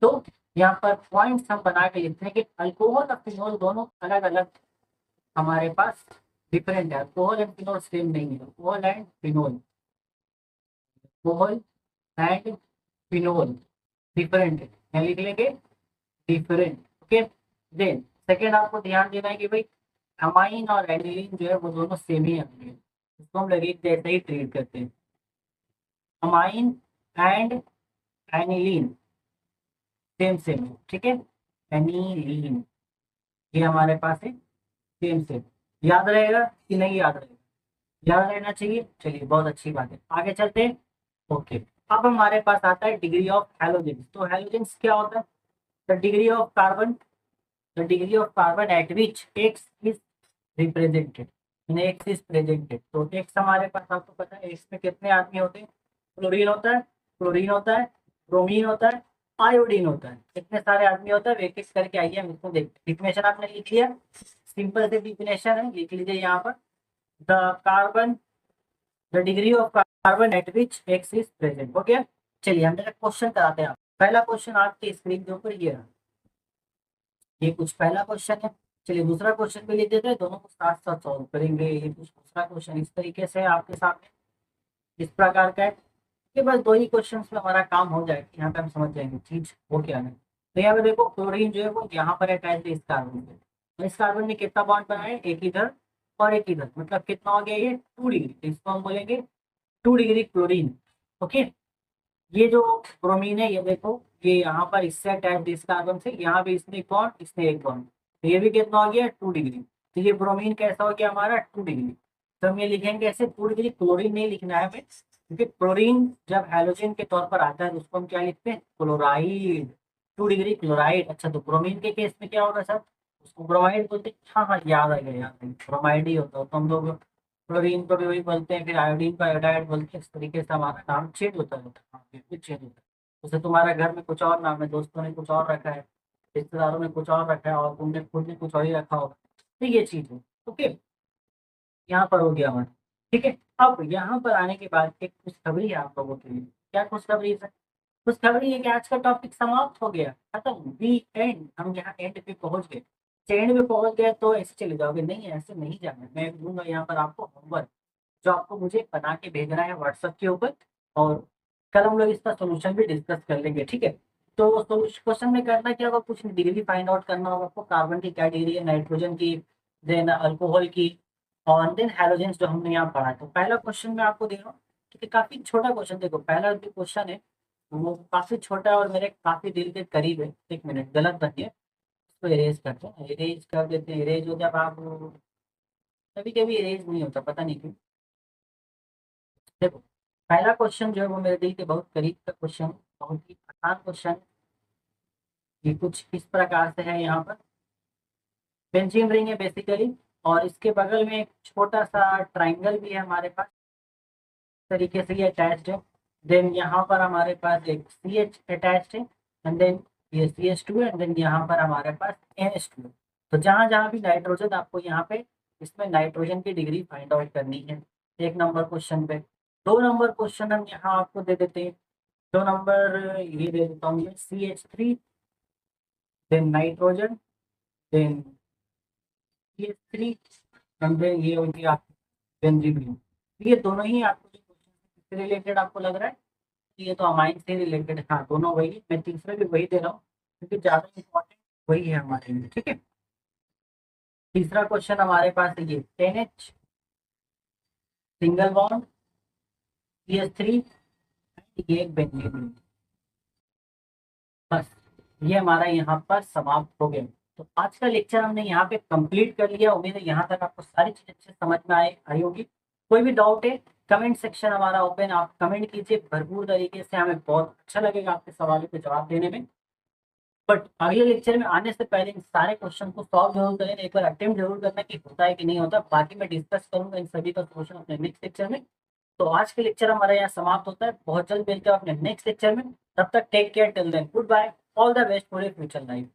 तो यहाँ पर पॉइंट्स हम बना के लिखते हैं कि अल्कोहल और फिनोल दोनों अलग अलग हमारे पास डिफरेंट है। अल्कोहल एंड फिनोल सेम नहीं है, alcohol and phenol, alcohol and phenol different है, क्या लिख लेंगे, डिफरेंट। ओके, देन सेकेंड आपको ध्यान देना है कि भाई अमाइन और एनिलीन जो है वो दोनों सेम ही आते हैं, इसको हम लगे जैसे ही ट्रीट करते हैं। Amine and aniline same same है, ठीक है, एनिलीन ये हमारे पास है सेम सेम। याद रहेगा कि नहीं याद रहेगा, याद रहना चाहिए। चलिए बहुत अच्छी बात है, आगे चलते हैं। ओके, अब हमारे पास आता है डिग्री ऑफ हैलोजेंस। तो हैलोजेंस क्या होता है, the degree of carbon, the degree of carbon eight which x is represented, x is presented. तो एक्स हमारे पास आपको पता है एक्स में कितने आदमी होते हैं, क्लोरीन होता है, क्लोरीन होता है, ब्रोमीन होता है, आयोडीन होता है, कितने सारे आदमी होता है, एक एक करके आइए हम इसको देखते हैं। डिफिनेशन आपने लिख लिया, सिंपल से डिफिनेशन है, लिख लीजिए यहाँ पर, the carbon, the degree of carbon eight which x is present. हो गया। चलिए हम क्वेश्चन कराते हैं। पहला क्वेश्चन आपके स्क्रीन के ऊपर ये रहा, ये कुछ पहला क्वेश्चन है। चलिए दूसरा क्वेश्चन भी लिख देते हैं, दोनों को साथ साथ सॉल्व करेंगे। ये कुछ दूसरा क्वेश्चन इस तरीके से है आपके सामने, इस प्रकार का है कि बस 2 ही क्वेश्चन में हमारा काम हो जाएगा, यहाँ पे हम समझ जाएंगे चीज वो क्या है। तो यहाँ पे देखो क्लोरीन जो है वो यहाँ पर अटैच है इस कार्बन में, तो इस कार्बन ने कितना बॉन्ड बनाया है, एक इधर और एक इधर, मतलब कितना हो गया ये 2 डिग्री। तो इसको हम बोलेंगे 2 डिग्री क्लोरीन। ओके, ये जो ब्रोमीन है ये देखो, ये यहाँ पर इससे अटैच इस कार्बन से, यहाँ पे इसने एक बॉन्ड, इसने एक बॉन्ड, तो ये भी कितना हो गया 2 डिग्री। तो ये ब्रोमीन कैसा हो गया हमारा 2 डिग्री। तो हम ये लिखेंगे ऐसे 2 डिग्री, क्लोरीन नहीं लिखना है हमें, क्योंकि क्लोरीन जब हैलोजन के तौर पर आता है तो उसको हम क्या लिखते हैं, क्लोराइड। 2 degree chloride. अच्छा, तो ब्रोमीन के केस में क्या होगा सर, उसको ब्रोमाइड बोलते हैं। हाँ हाँ, याद आ गया, याद आ गया, ब्रोमाइड ही होता है। तो हम लोग क्लोरीन को भी वही बोलते हैं, फिर आयोडीन को आयोडाइड बोलते हैं। इस तरीके से हमारा नाम चेंज होता रहता है। हाँ, बिल्कुल चेंज होता है। जैसे तुम्हारे घर में कुछ और नाम है, दोस्तों ने कुछ और रखा है, रिश्तेदारों ने कुछ और रखा है, और तुमने खुद ने कुछ और ही रखा होगा। तो ये चीज है। ओके, यहाँ पर हो गया हमारा। ठीक है। अब यहाँ पर आने के बाद एक खुशखबरी है आप लोगों के लिए। क्या खुशखबरी है? खुशखबरी है कि आज का टॉपिक समाप्त हो गया, खत्म, दी एंड। हम यहाँ एंड पे पहुंच गए। एंड पे पहुंच गए तो ऐसे चले जाओगे? नहीं, ऐसे नहीं जाना। मैं दूंगा यहाँ पर आपको होमवर्क, जो आपको मुझे बना के भेजना है व्हाट्सएप के ऊपर। और कल हम लोग इसका सोल्यूशन भी डिस्कस कर लेंगे, ठीक है। तो क्वेश्चन में करना क्या होगा, कुछ डिग्री फाइंड आउट करना होगा आपको। कार्बन की क्या डिग्री है, नाइट्रोजन की, देन अल्कोहल की, और देन हैलोजन जो हमने यहाँ पढ़ा है। तो पहला क्वेश्चन मैं आपको दे रहा हूँ, ठीक है। काफी छोटा क्वेश्चन, देखो पहला जो क्वेश्चन है वो काफी छोटा है और मेरे काफी दिल के करीब है। एक मिनट, गलत बन गया, इसको इरेज करते हैं, इरेज कर देते हैं। इरेज हो, जब आप कभी कभी इरेज नहीं होता, पता नहीं क्यों। देखो, पहला क्वेश्चन जो है वो मेरे दिल के बहुत करीब का क्वेश्चन, बहुत ही आसान क्वेश्चन। ये कुछ इस प्रकार से है, यहाँ पर बेंजीन रिंग है बेसिकली, और इसके बगल में एक छोटा सा ट्राइंगल भी है हमारे पास, इस तरीके से ये अटैच्ड है। देन यहाँ पर हमारे पास एक सी एच अटैच्ड है, एंड देन ये सी एच टू है, एंड देन यहाँ पर हमारे पास एन एच टू है। तो जहाँ जहाँ भी नाइट्रोजन, आपको यहाँ पे इसमें नाइट्रोजन की डिग्री फाइंड आउट करनी है। एक नंबर क्वेश्चन पे। 2 नंबर क्वेश्चन हम यहाँ आपको दे देते हैं। 2 नंबर ये दे देता हूँ, CH3, then nitrogen, then CH3, and then ये हो गया बेंजीन। ये दोनों ही आपको जो क्वेश्चन से रिलेटेड आपको लग रहा है, ये तो अमाइन से रिलेटेड। हाँ, दोनों वही है। मैं तीसरा भी वही दे रहा हूँ क्योंकि ज़्यादा इंपॉर्टेंट वही है हमारे लिए, ठीक है। तीसरा क्वेश्चन हमारे पास है ये 10H सिंगल बॉन्ड CH3, ये एक बेंजीन। बस, ये हमारा यहाँ पर समाप्त हो गया। तो आज का लेक्चर हमने यहाँ पे कंप्लीट कर लिया। उम्मीद है यहाँ तक आपको सारी चीज अच्छे से समझ में आई होगी। कोई भी डाउट है, कमेंट सेक्शन हमारा ओपन, आप कमेंट कीजिए भरपूर तरीके से, हमें बहुत अच्छा लगेगा आपके सवालों के जवाब देने में। बट अगले लेक्चर में आने से पहले इन सारे क्वेश्चन को सॉल्व जरूर करें, एक बार अटेम्प्ट जरूर करना कि होता है कि नहीं होता। बाकी मैं डिस्कस करूंगा इन सभी का सोल्यूशन अपने नेक्स्ट लेक्चर में। तो आज के लेक्चर हमारा यहाँ समाप्त होता है। बहुत जल्द मिलते हैं अपने नेक्स्ट लेक्चर में। तब तक take care, till then goodbye, all the best for your future life.